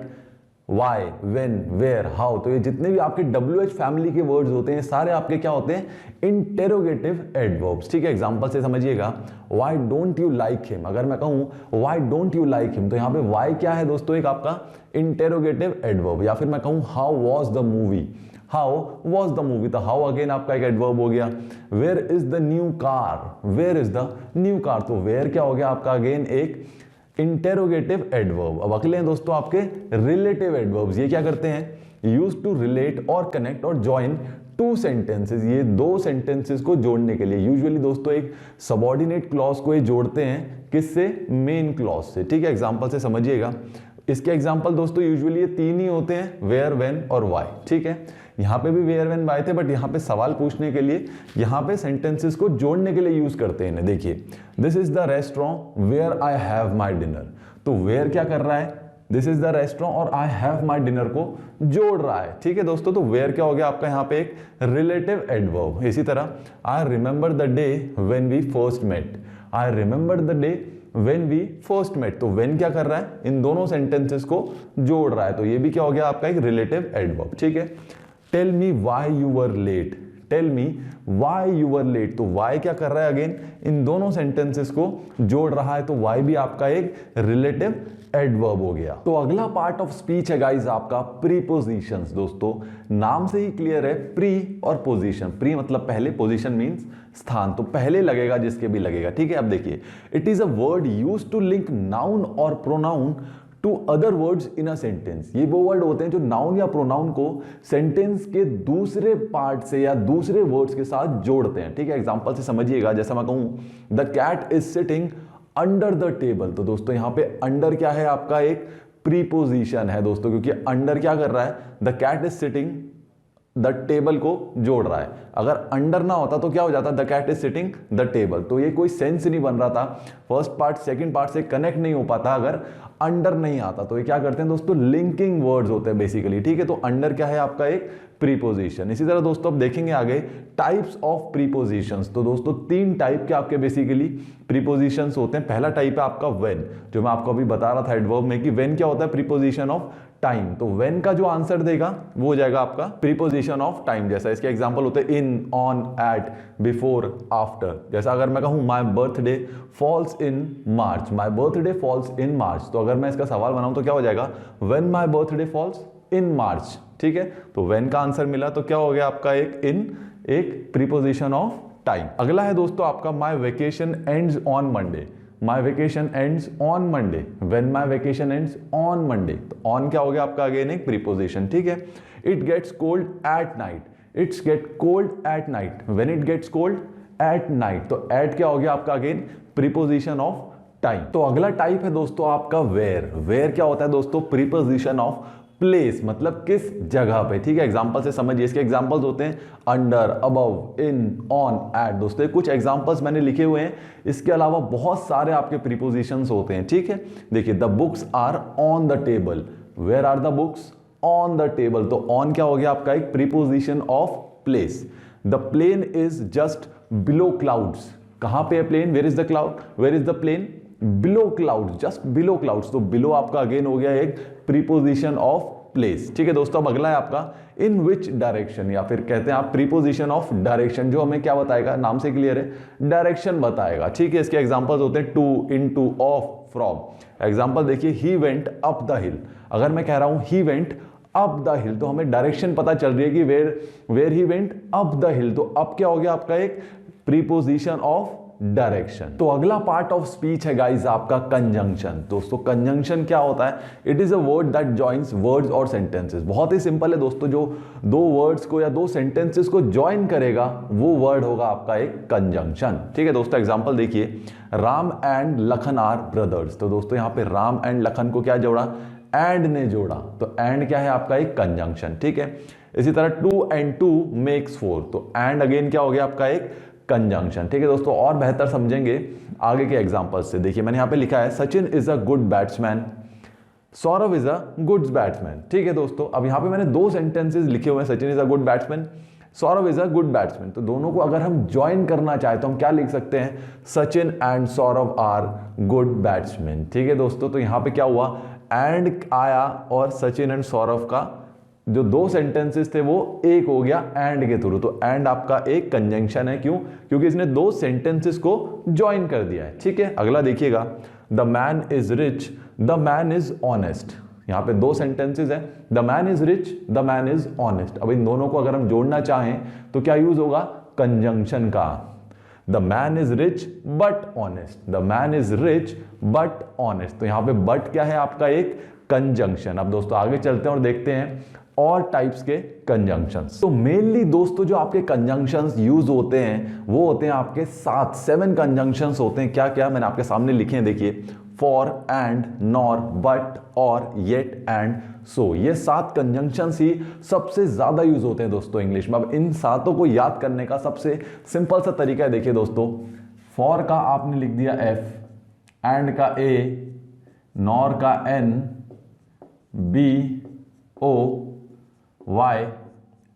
S1: why, when, where, how. तो ये जितने भी आपके WH फैमिली के वर्ड्स होते हैं सारे आपके क्या होते हैं? Interrogative adverbs. ठीक है, एग्जांपल से समझिएगा, why don't you like him. अगर मैं कहूं why don't you like him, तो यहां पे वाई क्या है दोस्तों? एक आपका इंटेरोगेटिव एडवर्ब। या फिर मैं कहूं how was the movie. How was the movie, तो हाउ अगेन आपका एक एडवर्ब हो गया। Where is the new car? Where is the new car. तो वेयर क्या हो गया आपका? अगेन एक इंटेरोगेटिव एडवर्ब। अब अगले हैं दोस्तों आपके रिलेटिव एडवर्ब्स। ये क्या करते हैं? यूज टू रिलेट और कनेक्ट और ज्वाइन 2 सेंटेंसेस। ये 2 सेंटेंसेस को जोड़ने के लिए यूजुअली दोस्तों एक सबऑर्डिनेट क्लॉज को ये जोड़ते हैं। किससे? मेन क्लॉज से। ठीक है, एग्जांपल से समझिएगा। इसके एग्जांपल दोस्तों यूजुअली ये 3 ही होते हैं, वेयर, वेन और वाई। ठीक है, यहां पे भी वेयर, वेन, वाई थे, बट यहां पे सवाल पूछने के लिए, यहां पे सेंटेंसेस को जोड़ने के लिए यूज करते हैं। देखिए, this is the restaurant where I have my dinner. तो वेयर क्या कर रहा है? दिस इज द रेस्टोरेंट और आई हैव माई डिनर को जोड़ रहा है। ठीक है दोस्तों, तो वेयर क्या हो गया आपका? यहाँ पे एक रिलेटिव एडवर्ब। इसी तरह I remember the day when we first met. I remember the day when we first met. तो व्हेन क्या कर रहा है? इन दोनों सेंटेंसेस को जोड़ रहा है। तो ये भी क्या हो गया आपका? एक रिलेटिव एडवर्ब। ठीक है, tell me why you were late, tell me why you were late. तो वाई क्या कर रहा है, अगेन इन दोनों सेंटेंसेस को जोड़ रहा है, तो वाई भी आपका एक रिलेटिव एडवर्ब हो गया। तो अगला पार्ट ऑफ स्पीच है गाइज आपका प्रीपोजिशंस। दोस्तों नाम से ही क्लियर है, प्री और पोजीशन। प्री मतलब पहले, पोजीशन मींस स्थान, तो पहले लगेगा जिसके भी लगेगा, ठीक है। अब देखिए, it is a word used to link noun और pronoun to other words in a sentence. ये वो वर्ड होते हैं जो नाउन या प्रोनाउन को सेंटेंस के दूसरे पार्ट से या दूसरे वर्ड्स के साथ जोड़ते हैं, ठीक है। एग्जांपल से समझिएगा, जैसा मैं कहूं the cat is sitting under the table, तो दोस्तों यहां पे अंडर क्या है, आपका एक प्रीपोजिशन है दोस्तों, क्योंकि अंडर क्या कर रहा है, the cat is sitting the table को जोड़ रहा है। अगर अंडर ना होता तो क्या हो जाता, the cat is sitting the table. तो ये कोई सेंस नहीं बन रहा था, फर्स्ट पार्ट सेकंड पार्ट से कनेक्ट नहीं हो पाता अगर अंडर नहीं आता। तो ये क्या करते हैं दोस्तों, लिंकिंग वर्ड्स होते हैं बेसिकली, ठीक है। तो अंडर क्या है, आपका एक प्रीपोजिशन। इसी तरह दोस्तों अब देखेंगे आगे टाइप्स ऑफ प्रीपोजिशंस। तो दोस्तों 3 टाइप के आपके बेसिकली प्रीपोजिशंस होते हैं। पहला टाइप है आपका व्हेन, जो मैं आपको अभी बता रहा था एडवर्ब में कि व्हेन क्या होता है, प्रीपोजिशन ऑफ टाइम। तो व्हेन का जो आंसर देगा वो हो जाएगा आपका प्रीपोजिशन ऑफ टाइम। जैसा इसके एग्जांपल होते हैं in, on, at, before, after. जैसा अगर मैं कहूं my birthday falls in March, my birthday falls in March, तो अगर मैं इसका सवाल बनाऊं तो क्या हो जाएगा, when my birthday falls in March, ठीक है। तो व्हेन का आंसर मिला, तो क्या हो गया आपका एक इन, एक प्रीपोजिशन ऑफ टाइम। अगला है दोस्तों आपका my vacation ends on Monday, my vacation ends on Monday, when my vacation ends on Monday. तो ऑन क्या हो गया आपका, अगेन एक प्रीपोजिशन, ठीक है। It gets cold at night, it's get cold at night, when it gets cold at night. तो at क्या हो गया आपका, अगेन प्रीपोजिशन ऑफ टाइम। तो अगला टाइप है दोस्तों आपका वेयर। वेयर क्या होता है दोस्तों, प्रीपोजिशन ऑफ प्लेस, मतलब किस जगह पे, ठीक है। एग्जांपल से समझिए, इसके एग्जांपल्स होते हैं under, above, in, on, at. दोस्तों कुछ एग्जांपल्स मैंने लिखे हुए हैं, इसके अलावा बहुत सारे आपके प्रीपोजिशंस होते हैं, ठीक है। देखिए the books are on the table, where are the books, on the table. तो ऑन क्या हो गया आपका एक preposition of place. The plane is just below clouds, कहां पे है plane, where is the cloud, where is the plane, below clouds, just below clouds. तो बिलो आपका अगेन हो गया एक प्रीपोजिशन ऑफ प्लेस, ठीक है दोस्तों। अब अगला है आपका इन विच डायरेक्शन, या फिर कहते हैं आप प्रीपोजिशन ऑफ डायरेक्शन, जो हमें क्या बताएगा, नाम से क्लियर है, डायरेक्शन बताएगा, ठीक है। इसके एग्जांपल्स होते हैं to, into, of, from. Example देखिए, he went up the hill. अगर मैं कह रहा हूं he went up the hill, तो हमें डायरेक्शन पता चल रही है कि where he went up the hill. तो अप क्या हो गया आपका एक प्रीपोजिशन ऑफ डायरेक्शन। तो अगला पार्ट ऑफ स्पीच है गाइस आपका कंजंक्शन। दोस्तों कंजंक्शन क्या होता है, it is a word that joins words और सेंटेंसेस। बहुत ही सिंपल है दोस्तों, जो दो वर्ड्स को या दो सेंटेंसेस को ज्वाइन करेगा वो वर्ड होगा आपका एक कंजंक्शन, ठीक है दोस्तों। एग्जांपल देखिए, Ram and Lakhan are brothers. तो दोस्तों यहां पे राम एंड लखन को क्या जोड़ा, एंड ने जोड़ा, तो एंड क्या है आपका एक कंजंक्शन, ठीक है। इसी तरह two and two makes four, तो एंड अगेन क्या हो गया आपका एक कंजंक्शन, ठीक है दोस्तों। और बेहतर समझेंगे आगे के एग्जांपल्स से। देखिए मैंने यहां पे लिखा है Sachin is a good batsman, Saurabh is a good batsman, ठीक है दोस्तों। अब यहां पे मैंने दो सेंटेंसेस लिखे हुए हैं, Sachin is a good batsman, Saurabh is a good batsman. तो दोनों को अगर हम ज्वाइन करना चाहे तो हम क्या लिख सकते हैं, Sachin and Saurabh are good batsman, ठीक है दोस्तों। तो यहां पे क्या हुआ, एंड आया और सचिन एंड सौरभ का जो दो सेंटेंसेस थे वो एक हो गया एंड के थ्रू। तो एंड आपका एक कंजंक्शन है, क्यों, क्योंकि इसने दो सेंटेंसेस को ज्वाइन कर दिया है, ठीक है। अगला देखिएगा, the man is rich, the man is honest. यहां पे दो सेंटेंसेस है, the man is rich, the man is honest. अब इन दोनों को अगर हम जोड़ना चाहें तो क्या यूज होगा, कंजंक्शन का। The man is rich but honest, the man is rich but honest. तो यहां पे बट क्या है आपका एक कंजंक्शन। अब दोस्तों आगे चलते हैं और देखते हैं और टाइप्स के कंजंक्शंस। तो मेनली दोस्तों जो आपके कंजंक्शंस यूज होते हैं वो होते हैं आपके 7 कंजंक्शंस होते हैं। क्या क्या मैंने आपके सामने लिखे हैं, देखिए, फॉर, एंड, नॉर, बट, और, येट, एंड, सो। ये 7 कंजंक्शंस ही सबसे ज्यादा यूज होते हैं दोस्तों इंग्लिश में। अब इन सातों को याद करने का सबसे सिंपल सा तरीका है, देखिए दोस्तों, फॉर का आपने लिख दिया एफ, एंड का ए, नॉर का N, B O Y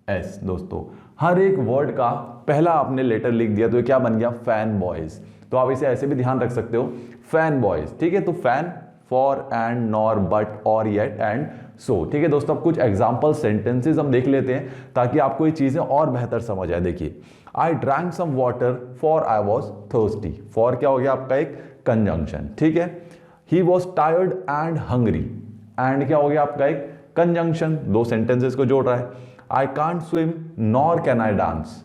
S1: S. दोस्तों हर एक वर्ड का पहला आपने लेटर लिख दिया तो ये क्या बन गया, फैन बॉयज। तो आप इसे ऐसे भी ध्यान रख सकते हो, फैन बॉयज, ठीक है। तो fan for, and, nor, but, और, येट एंड सो। ठीक है दोस्तों, अब कुछ एग्जाम्पल सेंटेंसेस हम देख लेते हैं ताकि आपको ये चीजें और बेहतर समझ आए। देखिए, I drank some water for I was thirsty. For क्या हो गया आपका एक कंजंक्शन। ठीक है, he was tired and hungry, and क्या हो गया आपका एक कंजंक्शन, दो सेंटेंसेस को जोड़ रहा है। I can't swim nor can I dance,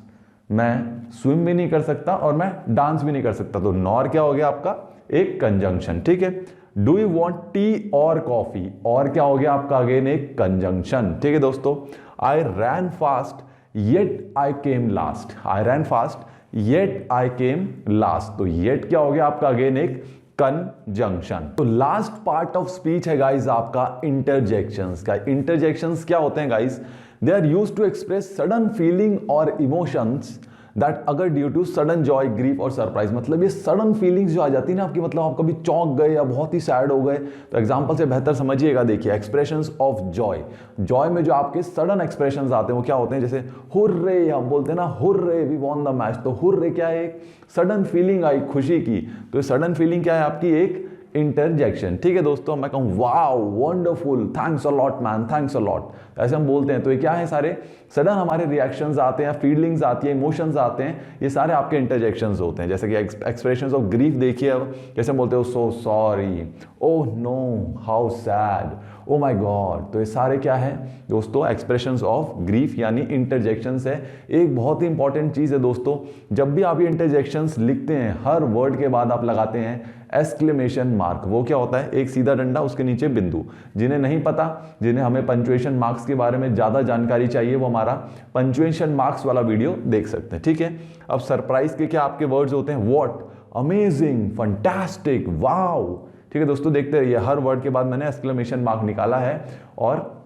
S1: मैं स्विम भी नहीं कर सकता और मैं डांस भी नहीं कर सकता, तो नॉर क्या हो गया आपका एक कंजंक्शन। ठीक है, डू यू वॉन्ट टी और कॉफी, और क्या हो गया आपका अगेन एक कंजंक्शन। ठीक है दोस्तों, I ran fast yet I came last, I ran fast yet I came last, तो येट क्या हो गया आपका अगेन एक कंजंक्शन। तो लास्ट पार्ट ऑफ स्पीच है गाइस आपका इंटरजेक्शंस का। इंटरजेक्शंस क्या होते हैं guys? They are used to express sudden feeling और इमोशंस दैट अगर due to sudden joy, grief और सरप्राइज, मतलब ये सडन फीलिंग्स जो आ जाती है ना आपकी, मतलब आप कभी चौंक गए या बहुत ही सैड हो गए, तो एग्जांपल से बेहतर समझिएगा। देखिए, एक्सप्रेशंस ऑफ जॉय, जॉय में जो आपके सडन एक्सप्रेशंस आते हैं वो क्या होते हैं? जैसे हुर्रे, हम बोलते हैं ना hurray we won the match, तो हुर्रे क्या है? एक सडन फीलिंग आई खुशी की, तो सडन फीलिंग क्या है आपकी? एक इंटरजेक्शन। ठीक है दोस्तों, मैं कहूँ wow wonderful, thanks a lot man, thanks a lot, ऐसे हम बोलते हैं, तो ये क्या है? सारे सडन हमारे रिएक्शंस आते हैं, फीलिंग्स आती है, इमोशंस आते हैं, ये सारे आपके इंटरजेक्शंस होते हैं। जैसे कि एक्सप्रेशंस ऑफ ग्रीफ देखिए, अब जैसे बोलते हो so sorry, oh no, how sad, oh my God, तो ये सारे क्या है दोस्तों? एक्सप्रेशंस ऑफ ग्रीफ यानी इंटरजेक्शंस है। एक बहुत ही इंपॉर्टेंट चीज है दोस्तों, जब भी आप ये इंटरजेक्शंस लिखते हैं, हर वर्ड के बाद आप लगाते हैं एक्सक्लेमेशन मार्क। वो क्या होता है? एक सीधा डंडा, उसके नीचे बिंदु। जिन्हें नहीं पता, जिन्हें हमें पंक्चुएशन मार्क्स के बारे में ज्यादा जानकारी चाहिए, वो हमारा पंक्चुएशन मार्क्स वाला वीडियो देख सकते हैं। ठीक है, अब सरप्राइज के क्या आपके वर्ड्स होते हैं? What, amazing, fantastic, wow. ठीक है दोस्तों, देखते रहिए, हर वर्ड के बाद मैंने एक्सक्लेमेशन मार्क निकाला है, और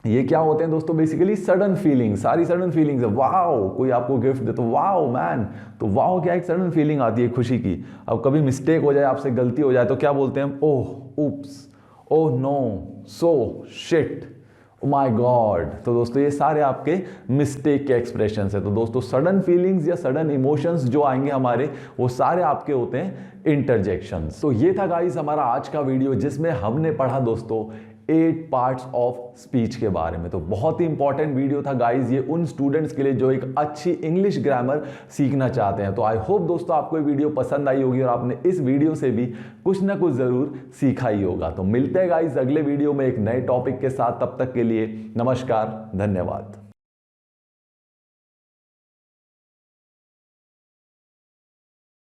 S1: ये क्या होते हैं दोस्तों? बेसिकली सडन फीलिंग, सारी सडन फीलिंग्स है। वाओ, कोई आपको गिफ्ट दे तो वाओ मैन, तो वाओ क्या एक सडन फीलिंग आती है खुशी की। अब कभी मिस्टेक हो जाए, आपसे गलती हो जाए, तो क्या बोलते हैं हम? Oh, oops, oh no, so shit, oh my God. तो दोस्तों ये सारे आपके मिस्टेक के एक्सप्रेशंस है। तो दोस्तों सडन फीलिंग्स या सडन इमोशंस जो आएंगे हमारे, वो सारे आपके होते हैं इंटरजेक्शंस। तो ये था गाइस हमारा आज का वीडियो, जिसमें हमने पढ़ा दोस्तों 8 पार्ट्स ऑफ स्पीच के बारे में। तो बहुत ही इंपॉर्टेंट वीडियो था गाइस ये उन स्टूडेंट्स के लिए जो एक अच्छी इंग्लिश ग्रामर सीखना चाहते हैं। तो आई होप दोस्तों आपको ये वीडियो पसंद आई होगी और आपने इस वीडियो से भी कुछ ना कुछ जरूर सीखा ही होगा। तो मिलते हैं गाइस अगले वीडियो में एक नए टॉपिक के साथ, तब तक के लिए नमस्कार, धन्यवाद।